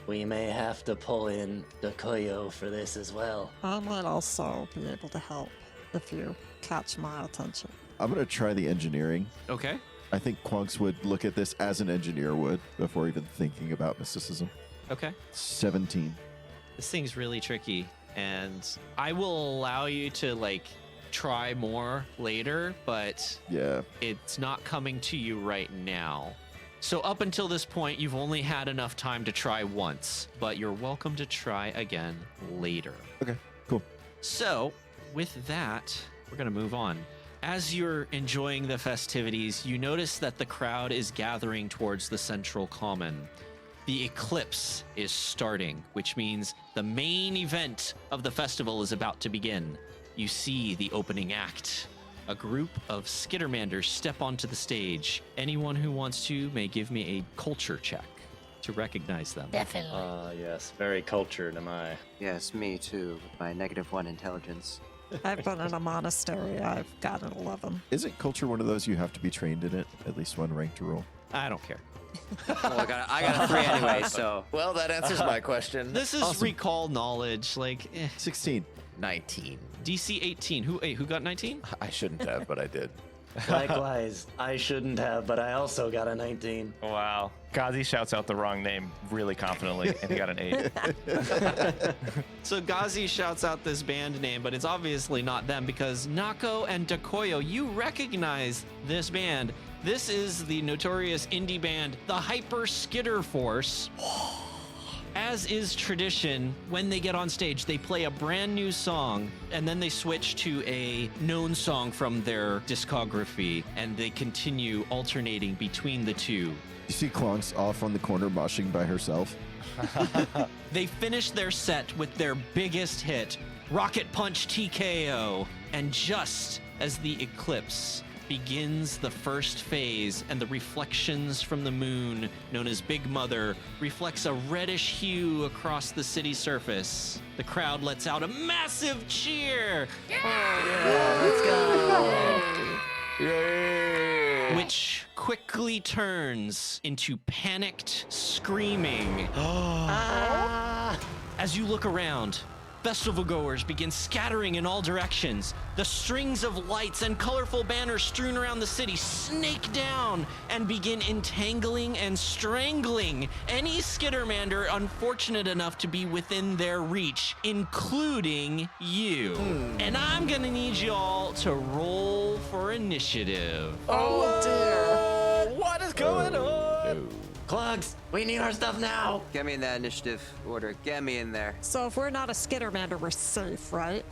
We may have to pull in Dakoyo for this as well. I might also be able to help if you catch my attention. I'm going to try the engineering. Okay. I think Quonks would look at this as an engineer would before even thinking about mysticism. Okay. 17. This thing's really tricky, and I will allow you to, try more later, but Yeah. it's not coming to you right now. So up until this point, you've only had enough time to try once, but you're welcome to try again later. Okay, cool. So, with that, we're going to move on. As you're enjoying the festivities, you notice that the crowd is gathering towards the central common. The eclipse is starting, which means the main event of the festival is about to begin. You see the opening act. A group of Skittermanders step onto the stage. Anyone who wants to may give me a culture check to recognize them. Definitely. Yes, very cultured am I. Yes, me too, with my -1 intelligence. I've been in a monastery. I've got an 11. Isn't culture one of those you have to be trained in it? At least one rank to roll. I don't care. Well, I got a 3 anyway, so. Well, that answers my question. This is recall knowledge, 16. 19. DC 18. Who got 19? I shouldn't have, but I did. Likewise, I shouldn't have, but I also got a 19. Wow. Gazi shouts out the wrong name really confidently, and he got an 8. So Gazi shouts out this band name, but it's obviously not them because Nako and Dakoyo, you recognize this band. This is the notorious indie band, the Hyper Skitter Force. As is tradition, when they get on stage, they play a brand new song, and then they switch to a known song from their discography, and they continue alternating between the two. You see Klonks off on the corner moshing by herself. They finish their set with their biggest hit, Rocket Punch TKO, and just as the eclipse begins the first phase and the reflections from the moon, known as Big Mother, reflects a reddish hue across the city surface. The crowd lets out a massive cheer, which quickly turns into panicked screaming. As you look around, festival goers begin scattering in all directions. The strings of lights and colorful banners strewn around the city snake down and begin entangling and strangling any Skittermander unfortunate enough to be within their reach, including you. And I'm gonna need y'all to roll for initiative. Oh dear. What is going on? Clogs, we need our stuff now. Get me in that initiative order. Get me in there. So if we're not a Skittermander, we're safe, right?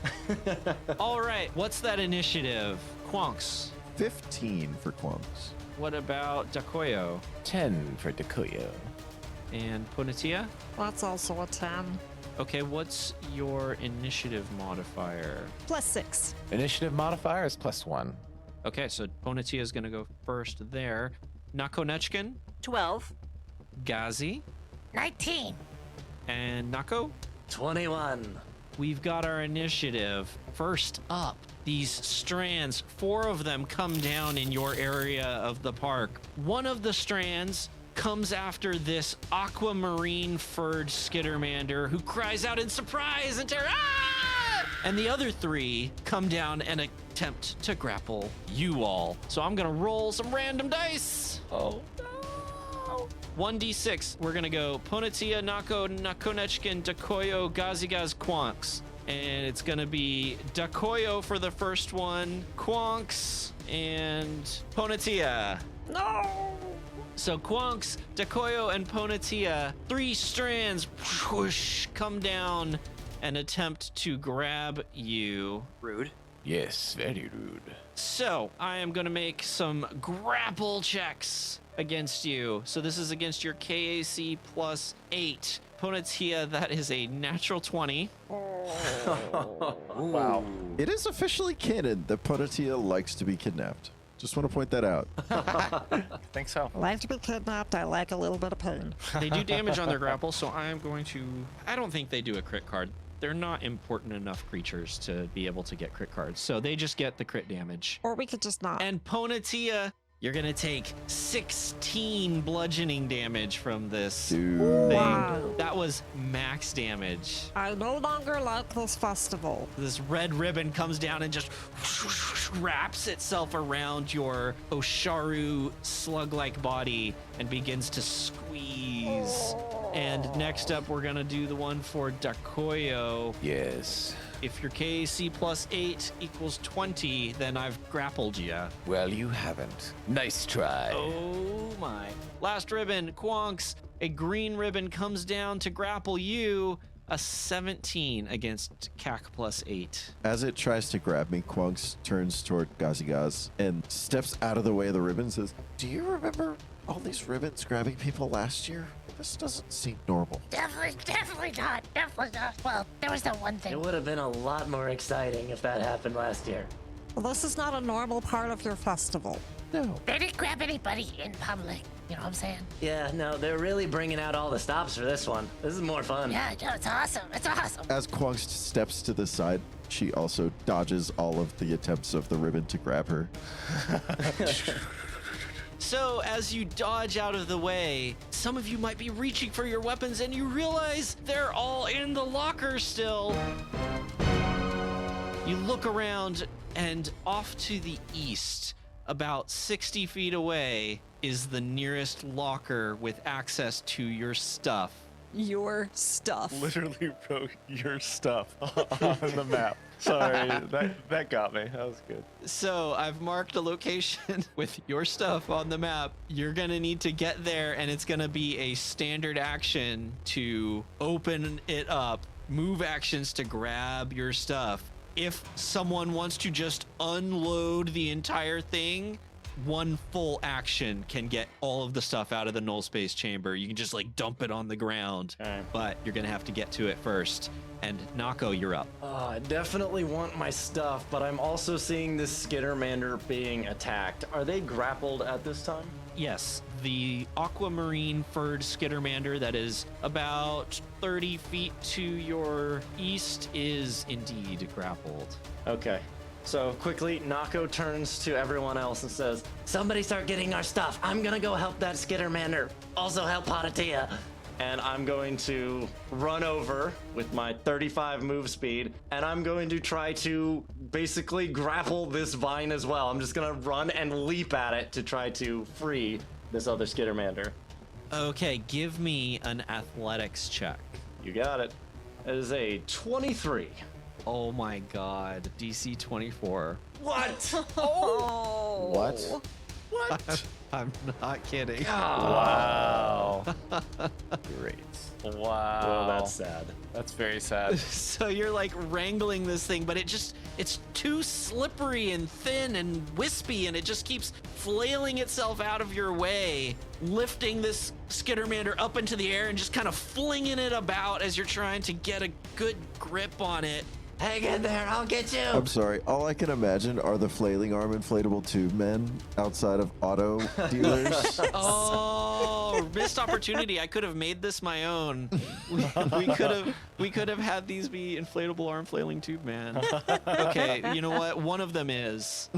All right, what's that initiative? Quonks. 15 for Klonks. What about Dakoyo 10 for Dakoyo. and Punatia? That's also a 10. Okay, what's your initiative modifier? +6. Initiative modifier is +1. Okay, so Punatia is going to go first there. Nakonechkin, 12. Gazi, 19. and Nako? 21. We've got our initiative. First up, these strands, 4 of them come down in your area of the park. One of the strands comes after this aquamarine furred Skittermander who cries out in surprise and terror. Ah! And the other 3 come down and attempt to grapple you all. So I'm gonna roll some random dice. Oh no. 1d6. We're gonna go Punatia, Nako, Nakonechkin, Dakoyo, Gazigaz, Quonks. And it's gonna be Dakoyo for the first one, Quonks, and Punatia. No! So Quonks, Dakoyo, and Punatia, 3 strands whoosh, come down and attempt to grab you. Rude. Yes, very rude. So I am gonna make some grapple checks against you. So this is against your KAC +8. Punatia, that is a natural 20. Wow. It is officially canon that Punatia likes to be kidnapped. Just want to point that out. I think so. I like to be kidnapped. I like a little bit of pain. They do damage on their grapple, so I am going to... I don't think they do a crit card. They're not important enough creatures to be able to get crit cards, so they just get the crit damage. Or we could just not. And Punatia, you're gonna take 16 bludgeoning damage from this Dude. thing. Wow. That was max damage. I no longer like this festival. This red ribbon comes down and just wraps itself around your Osharu slug-like body and begins to squeeze. And next up, we're gonna do the one for Dakoyo. Yes. If your KAC +8 equals 20, then I've grappled you. Well, you haven't. Nice try. Oh my. Last ribbon, Quonks. A green ribbon comes down to grapple you. A 17 against CAC +8. As it tries to grab me, Quunks turns toward Gazigaz and steps out of the way of the ribbon and says, Do you remember all these ribbons grabbing people last year? This doesn't seem normal. Definitely not. Well, there was that one It thing. would have been a lot more exciting if that happened last year. Well, this is not a normal part of your festival. No. They didn't grab anybody in public. You know what I'm saying? Yeah, no, they're really bringing out all the stops for this one. This is more fun. Yeah, no, it's awesome. It's awesome. as Quunks steps to the side, she also dodges all of the attempts of the ribbon to grab her. So as you dodge out of the way, some of you might be reaching for your weapons and you realize they're all in the locker still. You look around and off to the east, about 60 feet away, is the nearest locker with access to your stuff. Your stuff. Literally wrote your stuff on the map. Sorry, that got me. That was good. So I've marked a location with your stuff on the map. You're gonna need to get there, and it's gonna be a standard action to open it up, move actions to grab your stuff. If someone wants to just unload the entire thing, one full action can get all of the stuff out of the null space chamber. You can just like dump it on the ground, but you're gonna have to get to it first. And Nako, you're up. I definitely want my stuff, but I'm also seeing this Skittermander being attacked. Are they grappled at this time? Yes, the aquamarine furred Skittermander that is about 30 feet to your east is indeed grappled. Okay. So quickly, Nako turns to everyone else and says, "Somebody start getting our stuff. I'm gonna go help that Skittermander. Also help Potatia." And I'm going to run over with my 35 move speed, and I'm going to try to basically grapple this vine as well. I'm just gonna run and leap at it to try to free this other Skittermander. Okay, give me an athletics check. You got it. It is a 23. Oh my god, DC 24. What? Oh. What? I'm not kidding. Wow. Great. Wow. Well, that's sad. That's very sad. So you're like wrangling this thing, but it's too slippery and thin and wispy, and it just keeps flailing itself out of your way, lifting this Skittermander up into the air and just kind of flinging it about as you're trying to get a good grip on it. Hang in there, I'll get you. I'm sorry. All I can imagine are the flailing arm inflatable tube men outside of auto dealers. Oh, missed opportunity. I could have made this my own. We could have had these be inflatable arm flailing tube man. Okay, you know what? One of them is.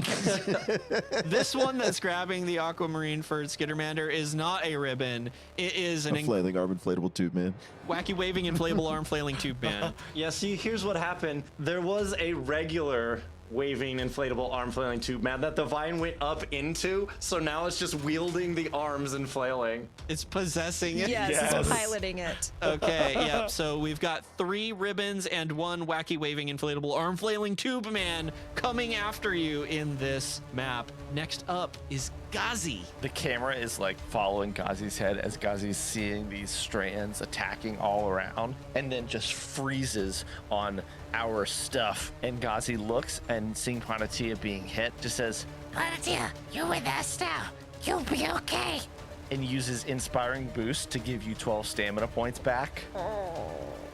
This one that's grabbing the aquamarine furred Skittermander is not a ribbon. It is A an flailing arm inflatable tube man. wacky waving inflatable arm flailing tube man. Yeah, see, here's what happened. There was a regular waving inflatable arm flailing tube man that the vine went up into, so now it's just wielding the arms and flailing. It's possessing it. Yes, it's piloting it. Okay, yep. So we've got 3 ribbons and 1 wacky waving inflatable arm flailing tube man coming after you in this map. Next up is Gazi. The camera is like following Ghazi's head as Ghazi's seeing these strands attacking all around, and then just freezes on our stuff. And Ghazi looks and seeing Panatia being hit, just says, Potatia, you with us now. You'll be okay. and uses Inspiring Boost to give you 12 stamina points back.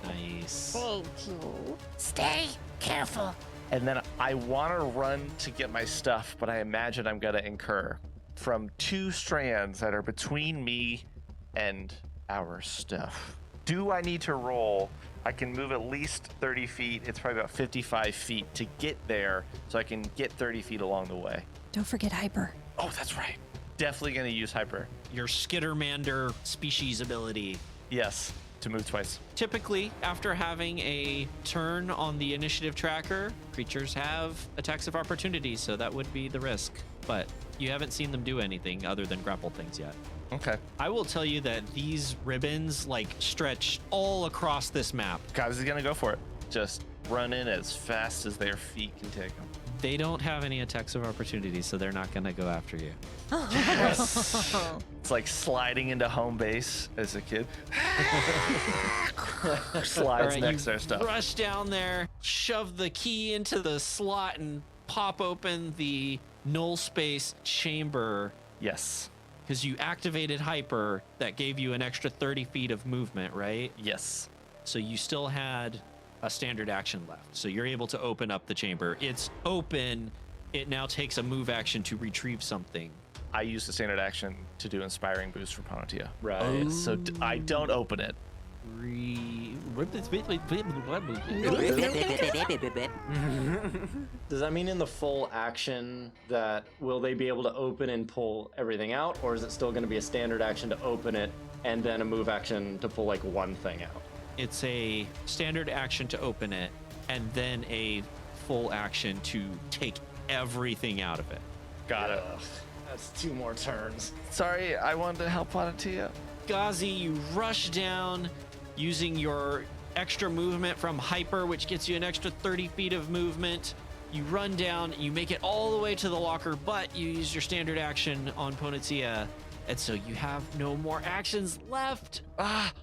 Nice. Thank you. Stay careful. And then I want to run to get my stuff, but I imagine I'm going to incur from 2 strands that are between me and our stuff. Do I need to roll? I can move at least 30 feet. It's probably about 55 feet to get there, so I can get 30 feet along the way. Don't forget Hyper. Oh, that's right. Definitely going to use Hyper. Your Skittermander species ability. Yes, to move twice. Typically, after having a turn on the initiative tracker, creatures have attacks of opportunity, so that would be the risk. But you haven't seen them do anything other than grapple things yet. Okay. I will tell you that these ribbons stretch all across this map. Guys is going to go for it. Just run in as fast as their feet can take them. They don't have any attacks of opportunity, so they're not going to go after you. It's like sliding into home base as a kid. Slides All right, next you to their stuff. rush down there, shove the key into the slot, and pop open the null space chamber Yes. because you activated hyper. That gave you an extra 30 feet of movement, right? Yes. So you still had a standard action left. So you're able to open up the chamber. It's open. It now takes a move action to retrieve something. I use the standard action to do inspiring boost for Ponatia. Right. So I don't open it. Does that mean in the full action that will they be able to open and pull everything out, or is it still going to be a standard action to open it and then a move action to pull like one thing out? It's a standard action to open it, and then a full action to take everything out of it. Got it. Ugh, that's 2 more turns. Sorry, I wanted to help Ponatia. Gazi, you rush down using your extra movement from hyper, which gets you an extra 30 feet of movement. You run down, you make it all the way to the locker, but you use your standard action on Ponatia. And so you have no more actions left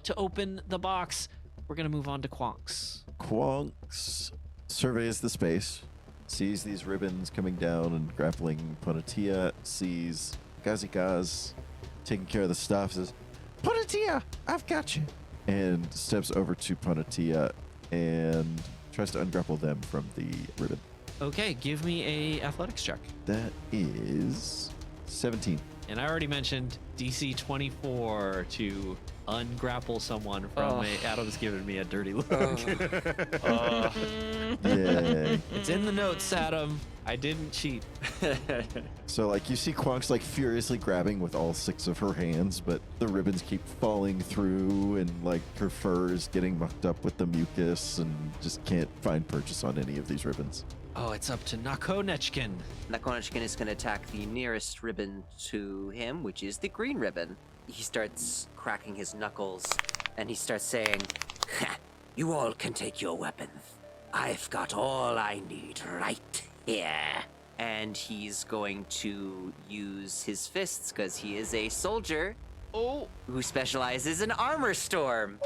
to open the box. We're going to move on to Quonks. Quonks surveys the space, sees these ribbons coming down and grappling Ponatia, sees Gaz taking care of the stuff, says, Ponatia, I've got you. And steps over to Ponatia and tries to ungrapple them from the ribbon. Okay, give me a athletics check. That is 17. And I already mentioned DC 24 to ungrapple someone from a... Adam's giving me a dirty look. Yay. It's in the notes, Adam. I didn't cheat. So, like, you see Quonks, like, furiously grabbing with all 6 of her hands, but the ribbons keep falling through, and, like, her fur is getting mucked up with the mucus, and just can't find purchase on any of these ribbons. Oh, it's up to Nakonechkin. Nakonechkin is going to attack the nearest ribbon to him, which is the green ribbon. He starts cracking his knuckles, and he starts saying, You all can take your weapons. I've got all I need right here. and he's going to use his fists because he is a soldier who specializes in armor storm.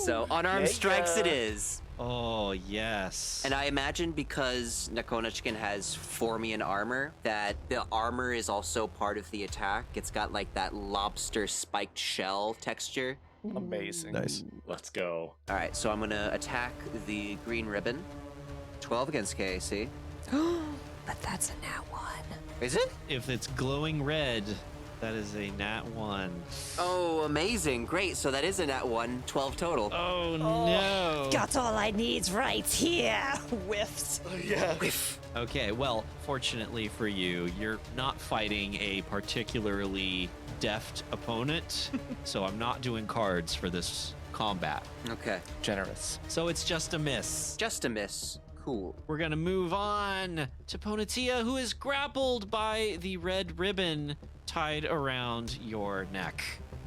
So unarmed strikes it is. Oh, yes. And I imagine because Nakonechkin has Formian armor, that the armor is also part of the attack. It's got like that lobster spiked shell texture. Amazing. Nice. Let's go. All right, so I'm gonna attack the green ribbon. 12 against KAC. But that's a nat 1. Is it? If it's glowing red, that is a nat 1. Oh, amazing. Great. So that is a nat 1. 12 total. Oh, no. Got all I need right here. Whiffed. Whiff. Okay, well, fortunately for you, you're not fighting a particularly deft opponent, so I'm not doing cards for this combat. Okay. Generous. So it's just a miss. Just a miss. Cool. We're gonna move on to Ponatia, who is grappled by the red ribbon tied around your neck.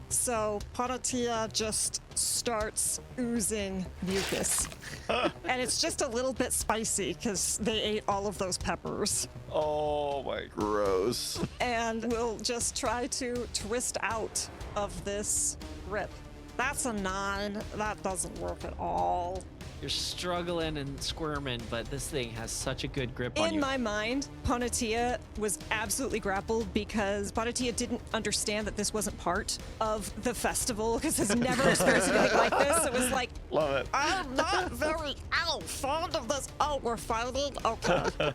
So Ponatia just starts oozing mucus. And it's just a little bit spicy because they ate all of those peppers. Oh my. Gross. And we'll just try to twist out of this grip. That's a 9. That doesn't work at all. You're struggling and squirming, but this thing has such a good grip on In you. my mind, Ponatia was absolutely grappled because Ponatia didn't understand that this wasn't part of the festival because has never experienced anything like this. It was like, Love it. I'm not very fond of this. Oh, we're fighting? Okay.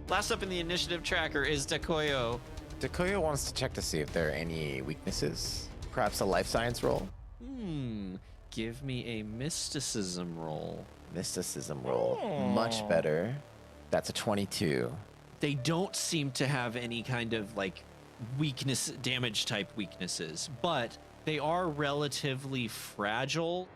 Last up in the initiative tracker is Dakoyo. Dakoya wants to check to see if there are any weaknesses. Perhaps a life science roll? Give me a mysticism roll. Mysticism roll. Much better. That's a 22. They don't seem to have any kind of like weakness, damage type weaknesses, but they are relatively fragile.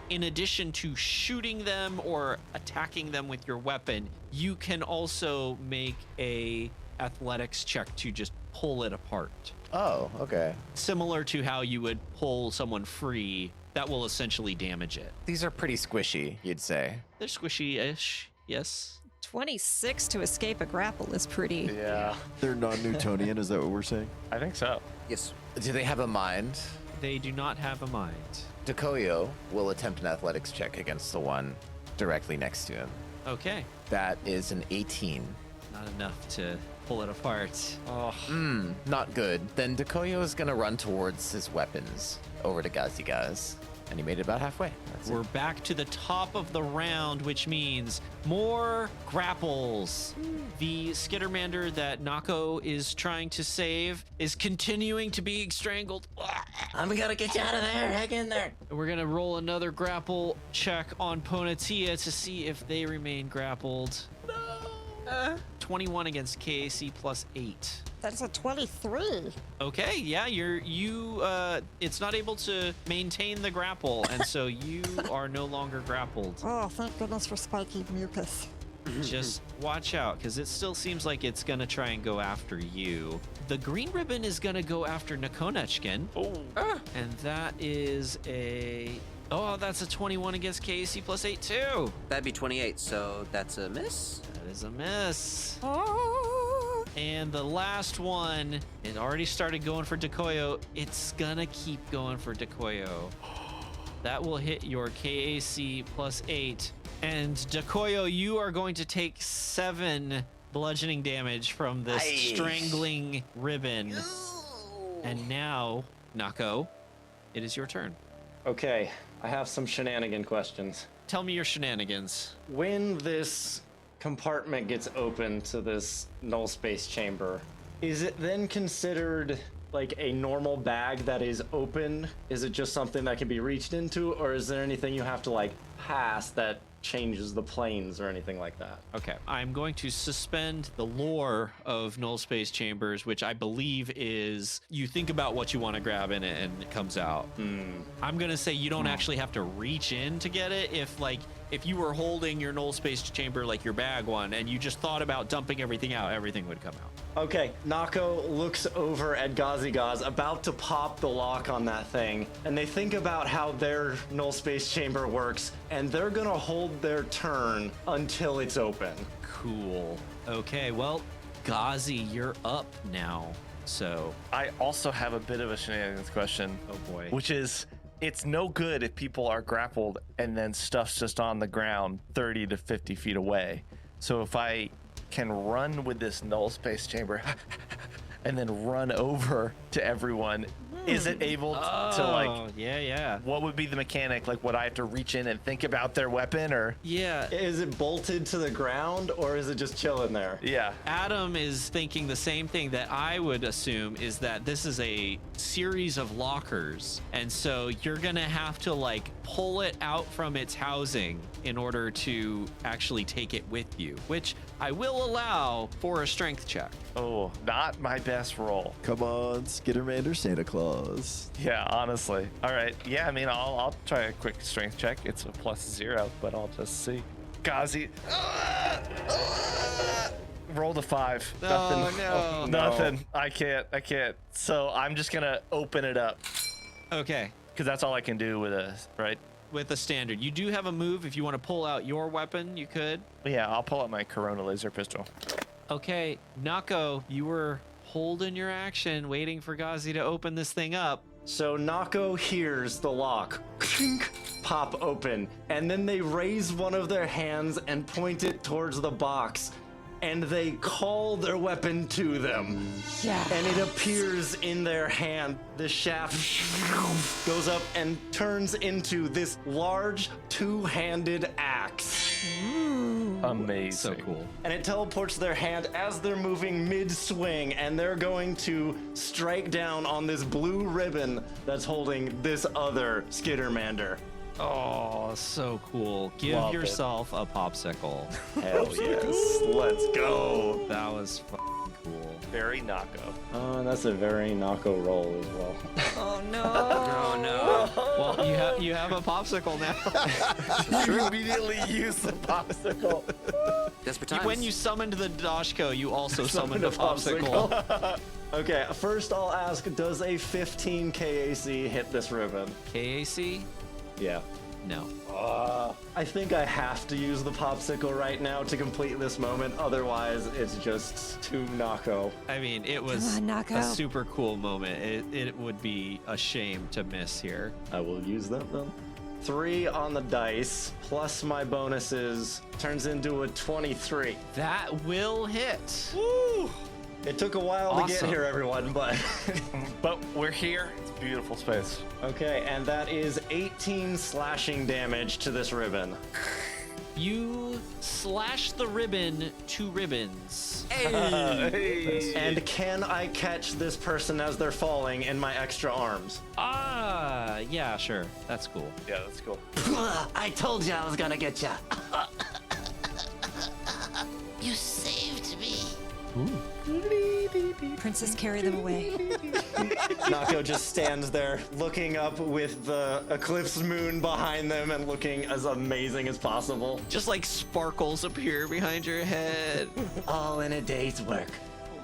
In addition to shooting them or attacking them with your weapon, you can also make a athletics check to just pull it apart. Oh, okay. Similar to how you would pull someone free, that will essentially damage it. These are pretty squishy, you'd say. They're squishy-ish, yes. 26 to escape a grapple is pretty. Yeah. They're non-Newtonian, is that what we're saying? I think so. Yes. Do they have a mind? they do not have a mind. Dekoyo will attempt an athletics check against the one directly next to him. Okay. That is an 18. Not enough to pull it apart. Not good. Then Dekoyo is going to run towards his weapons over to Gazigaz. And he made it about halfway. That's We're back to the top of the round, which means more grapples. The Skittermander that Nako is trying to save is continuing to be strangled. I'm gonna get you out of there. Hang in there. We're going to roll another grapple check on Ponatia to see if they remain grappled. No! 21 against KAC plus 8. That's a 23. Okay, yeah, it's not able to maintain the grapple, and so you are no longer grappled. Oh, thank goodness for spiky mucus. Just watch out, because it still seems like it's gonna try and go after you. The green ribbon is gonna go after Nakonechkin. And that is that's a 21 against KAC plus 8 too. That'd be 28, so that's a miss. That is a miss. And the last one, it already started going for Dekoyo. It's gonna keep going for Dekoyo. That will hit your KAC plus 8. And Dekoyo, you are going to take 7 bludgeoning damage from this strangling ribbon. And now, Nako, it is your turn. Okay, I have some shenanigan questions. Tell me your shenanigans. When this compartment gets open to this null space chamber, is it then considered like a normal bag that is open? Is it just something that can be reached into, or is there anything you have to like pass that changes the planes or anything like that? Okay, I'm going to suspend the lore of null space chambers, which I believe is you think about what you want to grab in it and it comes out. I'm gonna say you don't actually have to reach in to get it. If you were holding your null space chamber like your bag one and you just thought about dumping everything out, everything would come out. Okay, Nako looks over at Gazigaz, about to pop the lock on that thing, and they think about how their null space chamber works, and they're gonna hold their turn until it's open. Cool. Okay, well, Gazi, you're up now. So, I also have a bit of a shenanigans question. oh boy. Which is, it's no good if people are grappled and then stuff's just on the ground 30 to 50 feet away. So if I can run with this null space chamber and then run over to everyone, is it able to like, yeah. what would be the mechanic? Like, would I have to reach in and think about their weapon, or? Yeah. Is it bolted to the ground, or is it just chilling there? Yeah. Adam is thinking the same thing that I would assume, is that this is a series of lockers. And so you're going to have to like pull it out from its housing in order to actually take it with you, which I will allow for a strength check. Oh, not my best roll. Come on, Skittermander Santa Claus. Yeah, honestly. All right. Yeah, I mean, I'll try a quick strength check. It's a +0, but I'll just see. Gazi. Rolled a 5. Nothing. no. Nothing. I can't. So I'm just gonna open it up, Okay. because that's all I can do with a, right? With a standard. You do have a move. If you want to pull out your weapon, you could. Yeah, I'll pull out my Corona laser pistol. Okay, Nako, you were holding your action, waiting for Gazi to open this thing up. So Nako hears the lock pop open, and then they raise one of their hands and point it towards the box, and they call their weapon to them. Yeah. And it appears in their hand. The shaft goes up and turns into this large two-handed axe. Amazing. So cool. And it teleports their hand as they're moving mid-swing, and they're going to strike down on this blue ribbon that's holding this other Skittermander. Oh, so cool. Give Love it. yourself a popsicle. Hell yes. Let's go. That was fucking cool. Very Nako. Oh, and that's a very Nako roll as well. Oh no. Oh no. Well, you have a popsicle now. You immediately use the popsicle. Desperate times. When you summoned the Dashko, you also summoned a popsicle. Okay, first I'll ask, does a 15 KAC hit this ribbon? KAC? Yeah. No. I think I have to use the popsicle right now to complete this moment. Otherwise, it's just too Nako. I mean, it was on, Nako. a super cool moment. It would be a shame to miss here. I will use that then. 3 on the dice, plus my bonuses, turns into a 23. That will hit. Woo! It took a while to get Awesome. here, everyone, but... But we're here. It's a beautiful space. Okay, and that is 18 slashing damage to this ribbon. You slash the ribbon to ribbons. And can I catch this person as they're falling in my extra arms? Yeah, sure. That's cool. Yeah, that's cool. I told you I was gonna get you. You saved me. Princess, carry them away. Nako just stands there looking up with the eclipse moon behind them and looking as amazing as possible. Just like sparkles appear behind your head. All in a day's work.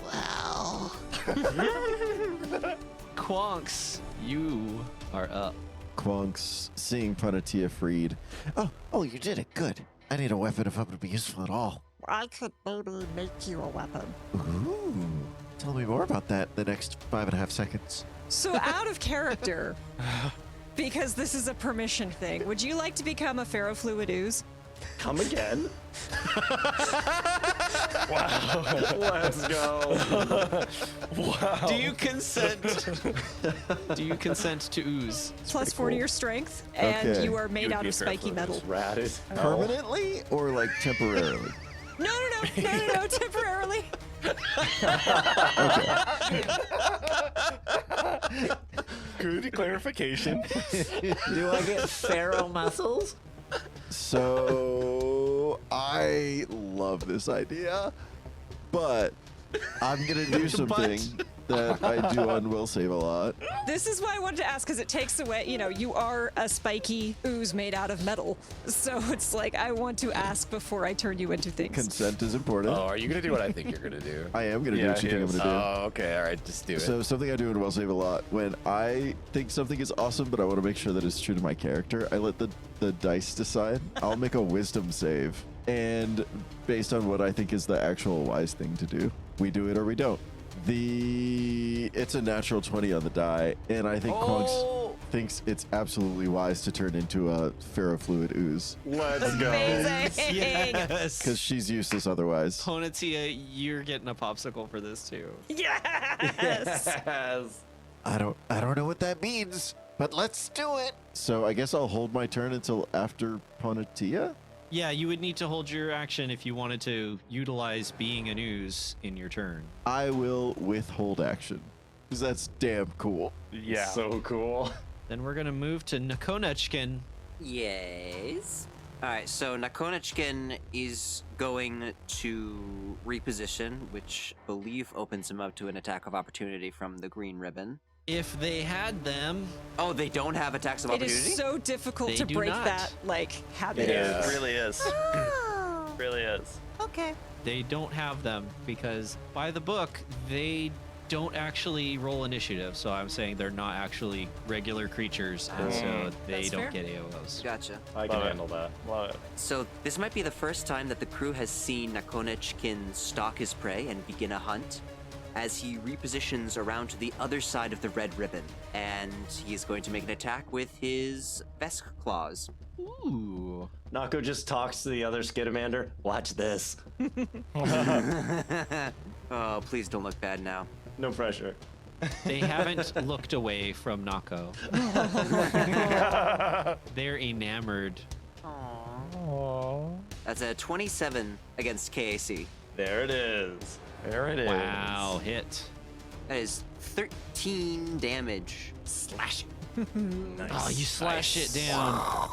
Wow. Quonks, you are up. Quonks, seeing Punatia freed. Oh, you did it. Good. I need a weapon if I'm going to be useful at all. I could maybe make you a weapon. Ooh. Tell me more about that in the next 5.5 seconds. So out of character, because this is a permission thing, would you like to become a ferrofluid ooze? Come again? Wow. Let's go. Wow. Do you consent? Do you consent to ooze? Plus 4 to your strength, and Okay. you are made would out be of a ferrofluid spiky metal. Rad as hell. Permanently or like temporarily? No, temporarily. Good clarification. Do I get pharaoh muscles? So I love this idea, but I'm gonna do something that I do on will save a lot. This is why I wanted to ask, because it takes away, you are a spiky ooze made out of metal. So it's like, I want to ask before I turn you into things. Consent is important. Oh, are you gonna do what I think you're gonna do? I am gonna do what you think I'm gonna do. Oh, okay. All right, just do it. So something I do in will save a lot. When I think something is awesome, but I want to make sure that it's true to my character, I let the dice decide. I'll make a wisdom save, and based on what I think is the actual wise thing to do, we do it or we don't. It's a natural 20 on the die, and I think Quonks thinks it's absolutely wise to turn into a ferrofluid ooze Let's go. Amazing. Yes. because she's useless otherwise. Ponatia, you're getting a popsicle for this too. Yes. Yes. I don't know what that means, but let's do it. So I guess I'll hold my turn until after Ponatia. Yeah, you would need to hold your action if you wanted to utilize being an ooze in your turn. I will withhold action because that's damn cool. Yeah. So cool. Then we're gonna move to Nakonechkin. Yes. All right, so Nakonechkin is going to reposition, which I believe opens him up to an attack of opportunity from the green ribbon. If they had them, Oh, they don't have attacks of It opportunity? is so difficult They to do break not. that, habit. It really is. Oh, Really is. okay. they don't have them because by the book, they don't actually roll initiative. So I'm saying they're not actually regular creatures, and so they That's don't fair. get AOs. Gotcha. I can Love it. handle that. Love it. So this might be the first time that the crew has seen Nakonechkin stalk his prey and begin a hunt as he repositions around to the other side of the red ribbon. And he is going to make an attack with his Vesk claws. Ooh. Nako just talks to the other Skittermander. Watch this. Oh, please don't look bad now. No pressure. They haven't looked away from Nako. They're enamored. That's a 27 against KAC. There it is. There it is. Wow, hit. That is 13 damage. Slashing. Oh, you slash it down.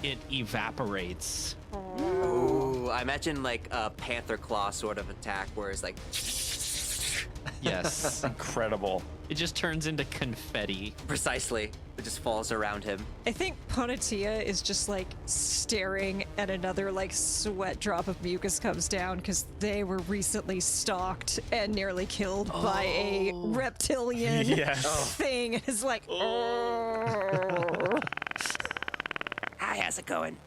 It evaporates. Ooh, I imagine like a panther claw sort of attack where it's like Yes. Incredible. It just turns into confetti. precisely. It just falls around him. I think Ponatia is just staring at another sweat drop of mucus comes down because they were recently stalked and nearly killed by a reptilian Yes. thing. It's like, How has it going.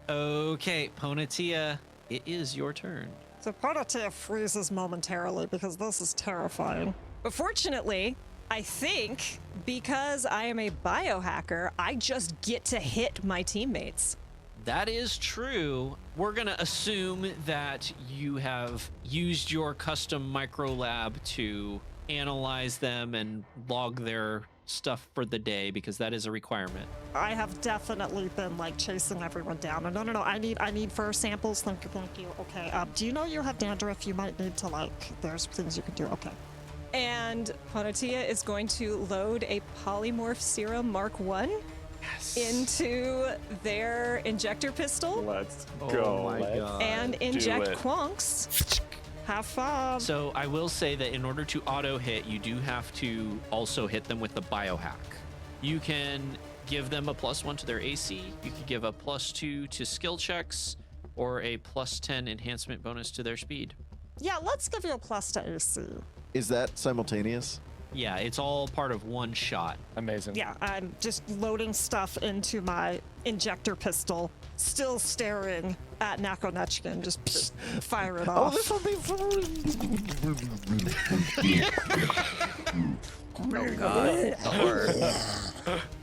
Okay, Ponatia, it is your turn. So Ponatia freezes momentarily because this is terrifying. But fortunately, I think because I am a biohacker, I just get to hit my teammates. That is true. We're going to assume that you have used your custom micro lab to analyze them and log their stuff for the day because that is a requirement. I have definitely been like chasing everyone down. No. I need fur samples. Thank you. Okay. Do you know you have dandruff? You might need to there's things you can do. Okay. And Ponatia is going to load a polymorph serum Mark 1 into their injector pistol Let's Oh go. my God. and inject Quonks. Have fun. So I will say that in order to auto hit, you do have to also hit them with the biohack. You can give them a +1 to their AC. You could give a +2 to skill checks or a +10 enhancement bonus to their speed. Yeah, let's give you a plus to AC. Is that simultaneous? Yeah, it's all part of one shot. Amazing. Yeah, I'm just loading stuff into my injector pistol, still staring at Nakonechkin. Just fire it off. This will be fun. Oh God.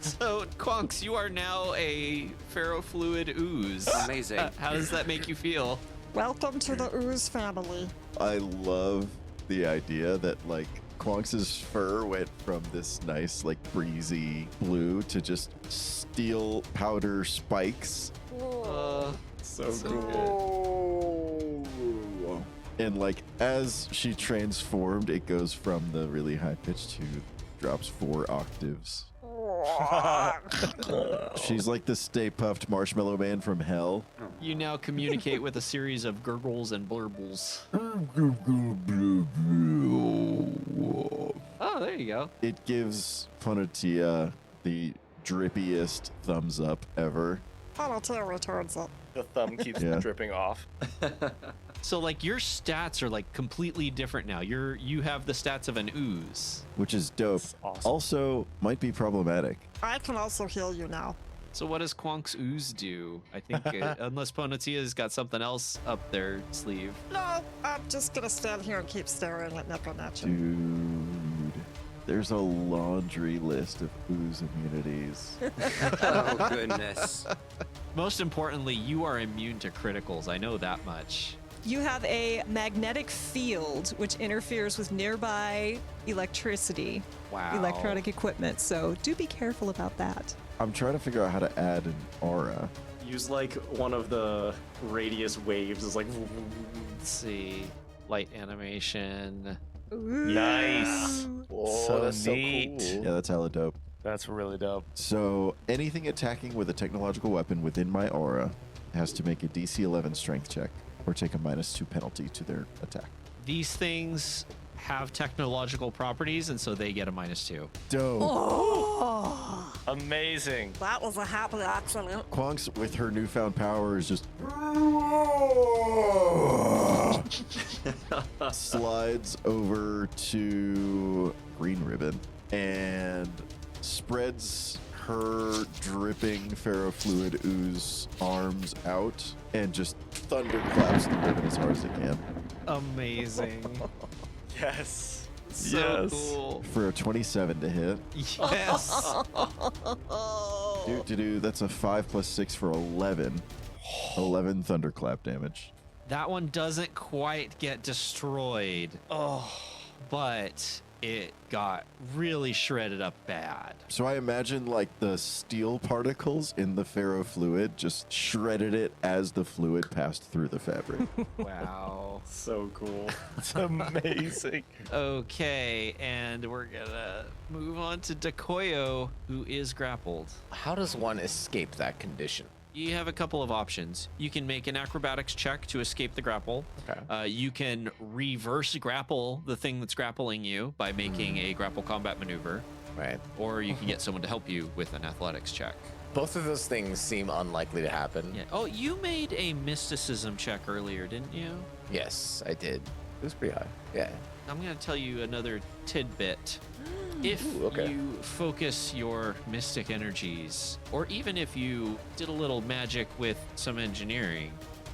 So, Quonks, you are now a ferrofluid ooze. Amazing. How does that make you feel? Welcome to the ooze family. I love the idea that Quonks' fur went from this nice breezy blue to just steel powder spikes. So cool. And as she transformed, it goes from the really high pitch to drops 4 octaves. She's like the Stay Puffed Marshmallow Man from hell. You now communicate with a series of gurgles and blurbles. Oh, there you go. It gives Ponatia the drippiest thumbs up ever. Ponatia returns it. The thumb keeps Yeah. dripping off. So your stats are completely different now. You have the stats of an ooze. Which is dope. awesome. Also, might be problematic. I can also heal you now. So what does Quonk's ooze do? I think unless Ponatia's got something else up their sleeve. No, I'm just gonna stand here and keep staring at Nakonechkin. Dude, there's a laundry list of ooze immunities. Oh goodness. Most importantly, you are immune to criticals. I know that much. You have a magnetic field which interferes with nearby electricity, Wow. electronic equipment, so do be careful about that. I'm trying to figure out how to add an aura. Use one of the radius waves is Let's see. Light animation. Nice. Oh, so that's neat. so cool. Yeah, that's hella dope. That's really dope. So anything attacking with a technological weapon within my aura has to make a DC 11 strength check or take a -2 penalty to their attack. These things have technological properties, and so they get a -2. Dope. Amazing. That was a happy accident. Quonks, with her newfound power, is just slides over to Green Ribbon and spreads her dripping ferrofluid ooze arms out and just thunderclaps the ribbon as hard as it can. Amazing. Yes. So yes. cool. For a 27 to hit. Yes. That's a 5 + 6 for 11. 11 thunderclap damage. That one doesn't quite get destroyed. Oh, but it got really shredded up bad. So I imagine the steel particles in the ferrofluid just shredded it as the fluid passed through the fabric. Wow. so cool. It's amazing. Okay, and we're gonna move on to Dekoyo, who is grappled. How does one escape that condition? You have a couple of options. You can make an acrobatics check to escape the grapple. Okay. You can reverse grapple the thing that's grappling you by making a grapple combat maneuver, Right. or you can get someone to help you with an athletics check. Both of those things seem unlikely to happen. Yeah. Oh, you made a mysticism check earlier, didn't you? Yes, I did. was pretty high. Yeah. I'm going to tell you another tidbit. If okay. you focus your mystic energies, or even if you did a little magic with some engineering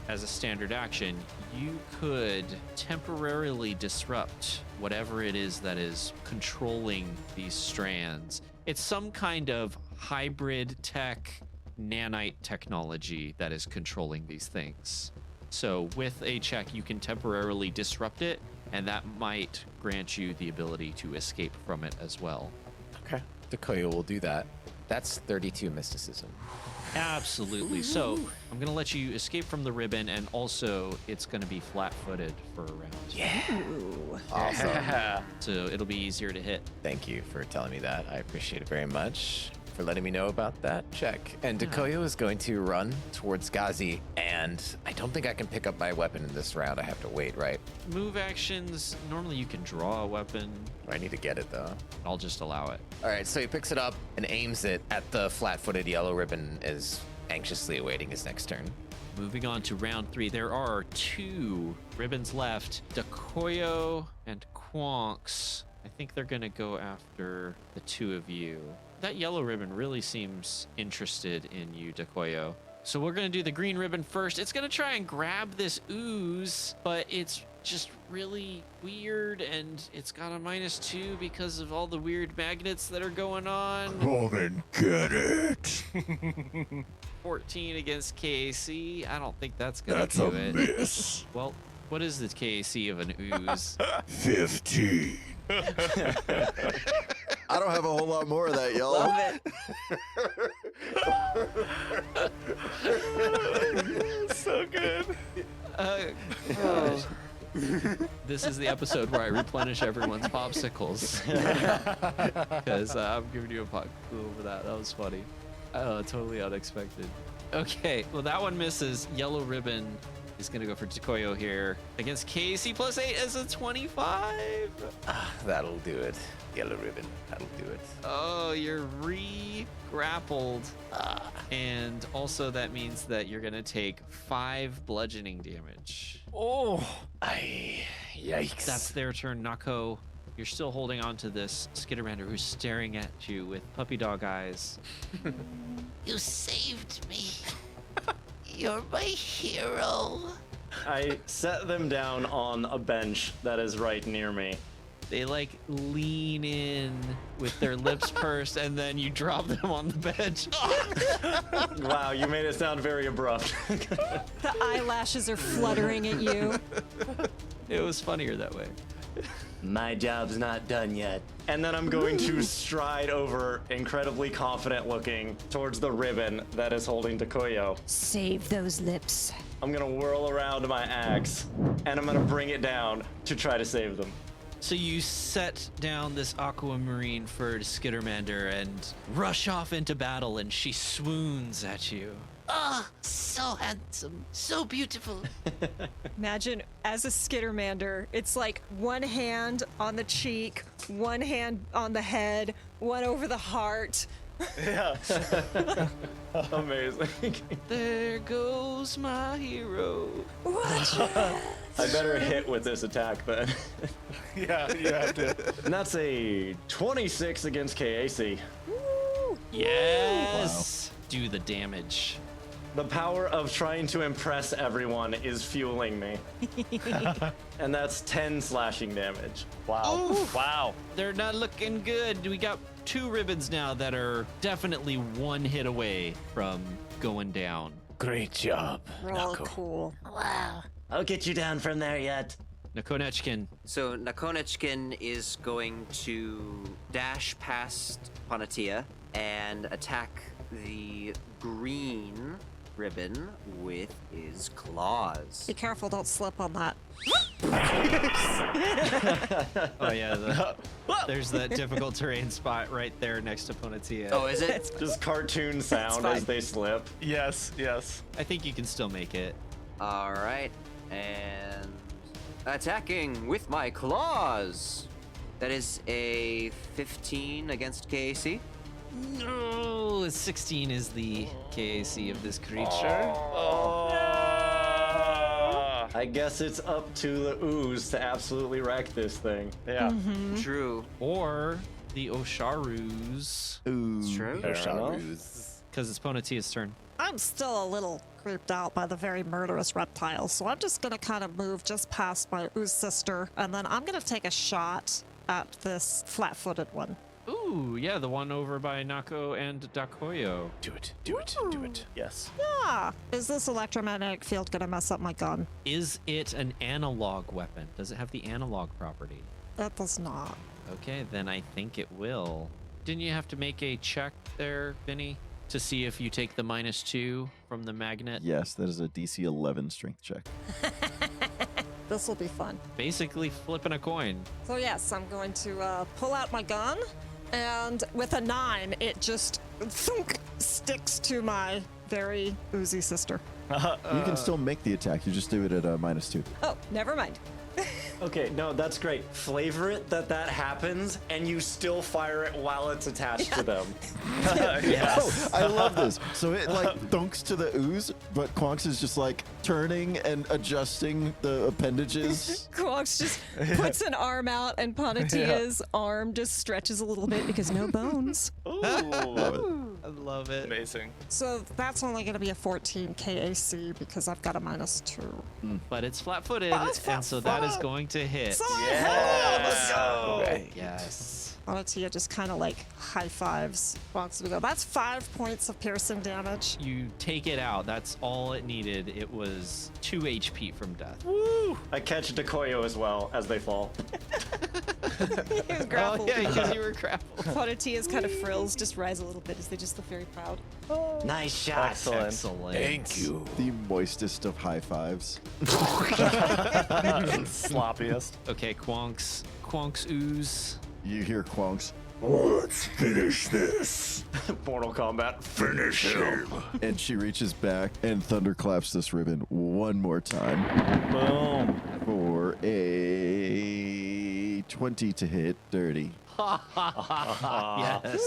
as a standard action, you could temporarily disrupt whatever it is that is controlling these strands. It's some kind of hybrid tech, nanite technology that is controlling these things. So with a check, you can temporarily disrupt it, and that might grant you the ability to escape from it as well. Okay. Dekoyo will do that. That's 32 mysticism. Absolutely. So I'm going to let you escape from the ribbon, and also it's going to be flat-footed for a round. Yeah. Ooh. Awesome. So it'll be easier to hit. Thank you for telling me that. I appreciate it very much for letting me know about that check. And Dekoyo is going to run towards Gazi, and I don't think I can pick up my weapon in this round. I have to wait, right? Move actions, normally you can draw a weapon. I need to get it, though. I'll just allow it. All right, so he picks it up and aims it at the flat-footed yellow ribbon, is anxiously awaiting his next turn. Moving on to round 3, there are 2 ribbons left. Dekoyo and Quonks. I think they're going to go after the 2 of you. That yellow ribbon really seems interested in you, Dekoyo. So we're going to do the green ribbon first. It's going to try and grab this ooze, but it's just really weird, and it's got a -2 because of all the weird magnets that are going on. Come and get it. 14 against KAC. I don't think that's going to do it. Miss. Well, what is the KAC of an ooze? 15. I don't have a whole lot more of that, yellow. Love it. So good. This is the episode where I replenish everyone's popsicles. Because I'm giving you a pop over that. That was funny. Oh, totally unexpected. Okay, well, that one misses. Yellow ribbon is going to go for Dekoyo here. Against KAC +8 as a 25. That'll do it. Yellow ribbon. That'll do it. Oh, you're re-grappled. And also that means that you're going to take 5 bludgeoning damage. Oh. Yikes. That's their turn. Nako, you're still holding on to this Skittermander who's staring at you with puppy dog eyes. You saved me. You're my hero. I set them down on a bench that is right near me. They like lean in with their lips pursed, and then you drop them on the bench. Wow, you made it sound very abrupt. The eyelashes are fluttering at you. It was funnier that way. My job's not done yet. And then I'm going to stride over, incredibly confident looking, towards the ribbon that is holding Dekoyo. Save those lips. I'm gonna whirl around my axe, and I'm gonna bring it down to try to save them. So you set down this aquamarine furred Skittermander and rush off into battle, and she swoons at you. Oh, so handsome, so beautiful. Imagine as a Skittermander, it's like one hand on the cheek, one hand on the head, one over the heart. Yeah. Amazing. There goes my hero. I better hit with this attack then. Yeah, you have to. And that's a 26 against KAC. Yes. Do the damage. The power of trying to impress everyone is fueling me. And that's 10 slashing damage. Wow. Wow. They're not looking good. We got 2 ribbons now that are definitely 1 hit away from going down. Great job. Real cool. Wow. I'll get you down from there yet. Nakonechkin. So Nakonechkin is going to dash past Panatia and attack the green ribbon with his claws. Be careful, don't slip on that. Oh yeah, there's that difficult terrain spot right there next to Ponatia. Oh, is it? Just cartoon sound fine. as they slip. Yes, yes. I think you can still make it. All right, and attacking with my claws. That is a 15 against KAC. No, 16 is the KAC of this creature. Oh. I guess it's up to the ooze to absolutely wreck this thing. Yeah. True. Or the Osharus, Ooh. It's true. because it's Ponetia's turn. I'm still a little creeped out by the very murderous reptiles, so I'm just gonna kind of move just past my ooze sister, and then I'm gonna take a shot at this flat-footed one. Ooh, yeah, the one over by Nako and Dakoyo. Do it. Do it. Do it. Yes. Yeah. Is this electromagnetic field gonna mess up my gun? Is it an analog weapon? Does it have the analog property? It does not. Okay, then I think it will. Didn't you have to make a check there, Vinny, to see if you take the -2 from the magnet? Yes, that is a DC 11 strength check. This will be fun. Basically flipping a coin. So yes, I'm going to pull out my gun, and with a 9, it just thunk, sticks to my very oozy sister. You can still make the attack. You just do it at a -2. Oh, never mind. Okay, no, that's great. Flavor it that happens, and you still fire it while it's attached to them. Oh, I love this. So it like dunks to the ooze, but Quonks is just like turning and adjusting the appendages. Quonks just puts an arm out, and Ponetia's arm just stretches a little bit because no bones. Love it. I love it. Amazing. So that's only going to be a 14 KAC because I've got a -2. But it's flat-footed, Oh, it's and so that is flat-footed. going to hit. So let's go. Right. Yes. Monotia just kind of like high fives. Quonks we go. That's 5 points of piercing damage. You take it out. That's all it needed. It was 2 HP from death. I catch Dakoyo as well as they fall. He was Oh, grappled. yeah, because you were grappled. Ponetia's kind of frills just rise a little bit as they just look very proud. Nice shot. Excellent. Excellent. Thank you. The moistest of high fives. Sloppiest. Okay, Quonks ooze. You hear Quonks, Let's finish this. Mortal Kombat. Finish him. and she reaches back and thunderclaps this ribbon one more time Boom. for a 20 to hit, dirty. Yes.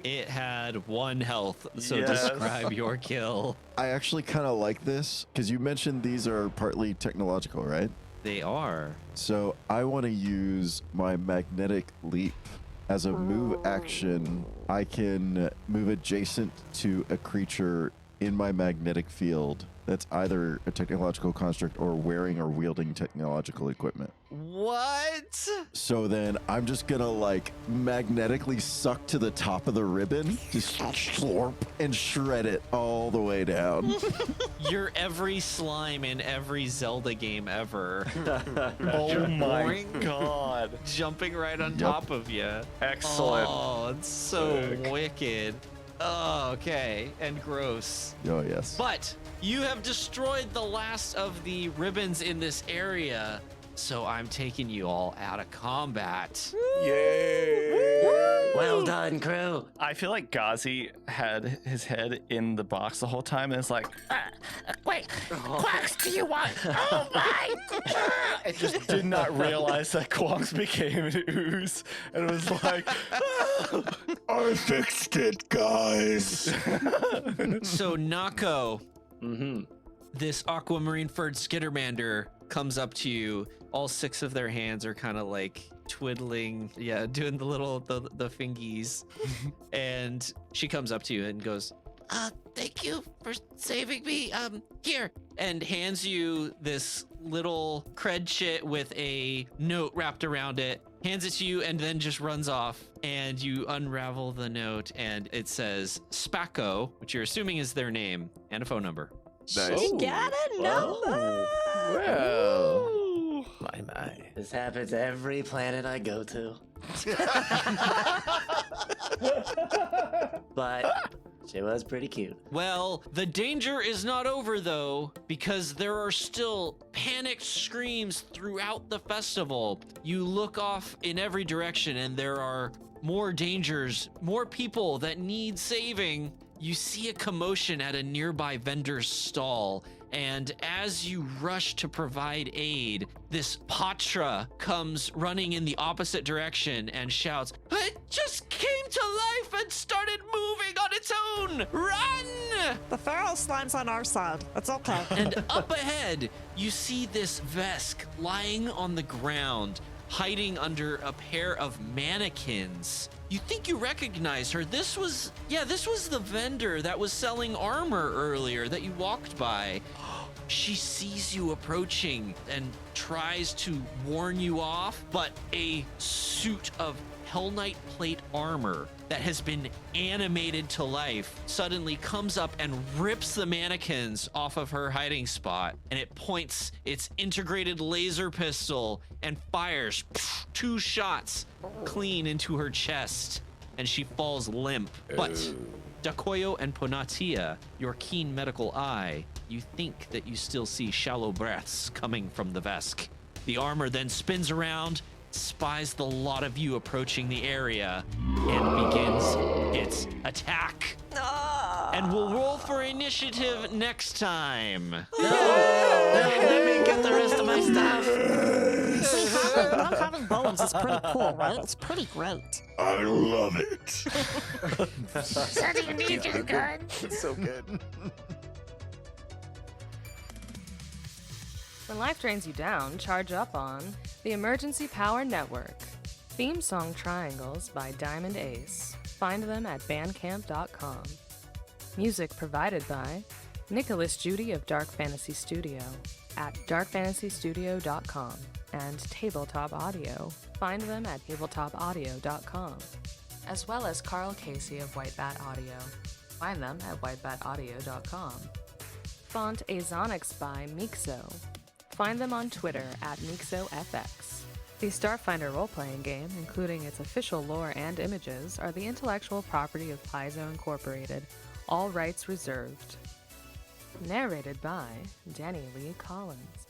It had 1 health, so Yes. describe your kill. I actually kind of like this because you mentioned these are partly technological, right? They are. So I want to use my magnetic leap as a move action. I can move adjacent to a creature in my magnetic field that's either a technological construct or wearing or wielding technological equipment. What? So then I'm just gonna like magnetically suck to the top of the ribbon, just slurp and shred it all the way down. You're every slime in every Zelda game ever. Oh my Boing. god. Jumping right on Yep. top of you. Excellent. Oh, it's so Sick. wicked. Oh, okay. And gross. Oh yes. But you have destroyed the last of the ribbons in this area, so I'm taking you all out of combat. Well done, crew. I feel like Ghazi had his head in the box the whole time, and it's like, Wait, Quacks, do you want? Oh my! I just did not realize that Quonks became an ooze, and it was like, I fixed it, guys. So, Nako, Mm-hmm. this aquamarine furred Skittermander comes up to you. All 6 of their hands are kind of like twiddling, doing the little the fingies. And she comes up to you and goes, Thank you for saving me. Here. and hands you this little cred shit with a note wrapped around it, hands it to you, and then just runs off. And you unravel the note, and it says Spacco, which you're assuming is their name, and a phone number. Nice. She got a number. Well, my. This happens every planet I go to. But she was pretty cute. Well, the danger is not over, though, because there are still panicked screams throughout the festival. You look off in every direction, and there are more dangers, more people that need saving. You see a commotion at a nearby vendor's stall, and as you rush to provide aid, this Patra comes running in the opposite direction and shouts, "It just came to life and started moving on its own! Run!" The feral slime's on our side. It's okay. And up ahead, you see this Vesk lying on the ground, hiding under a pair of mannequins. You think you recognize her. This was the vendor that was selling armor earlier that you walked by. She sees you approaching and tries to warn you off, but a suit of Hell Knight plate armor that has been animated to life suddenly comes up and rips the mannequins off of her hiding spot, and it points its integrated laser pistol and fires 2 shots clean into her chest, and she falls limp. But Dakoyo and Ponatia, your keen medical eye, you think that you still see shallow breaths coming from the Vesk. The armor then spins around, spies the lot of you approaching the area, and begins its attack. And we'll roll for initiative next time. Let me get the rest of my stuff. See, not having bones is pretty cool, right? It's pretty great. I love it. Something needs is good. It's so good. When life drains you down, charge up on the Emergency Power Network. Theme song Triangles by Diamond Ace. Find them at bandcamp.com. Music provided by Nicholas Judy of Dark Fantasy Studio at darkfantasystudio.com and Tabletop Audio. Find them at tabletopaudio.com. As well as Carl Casey of White Bat Audio. Find them at whitebataudio.com. Font Azonics by Mixo. Find them on Twitter at MixoFX. The Starfinder role-playing game, including its official lore and images, are the intellectual property of Paizo Incorporated. All rights reserved. Narrated by Danny Lee Collins.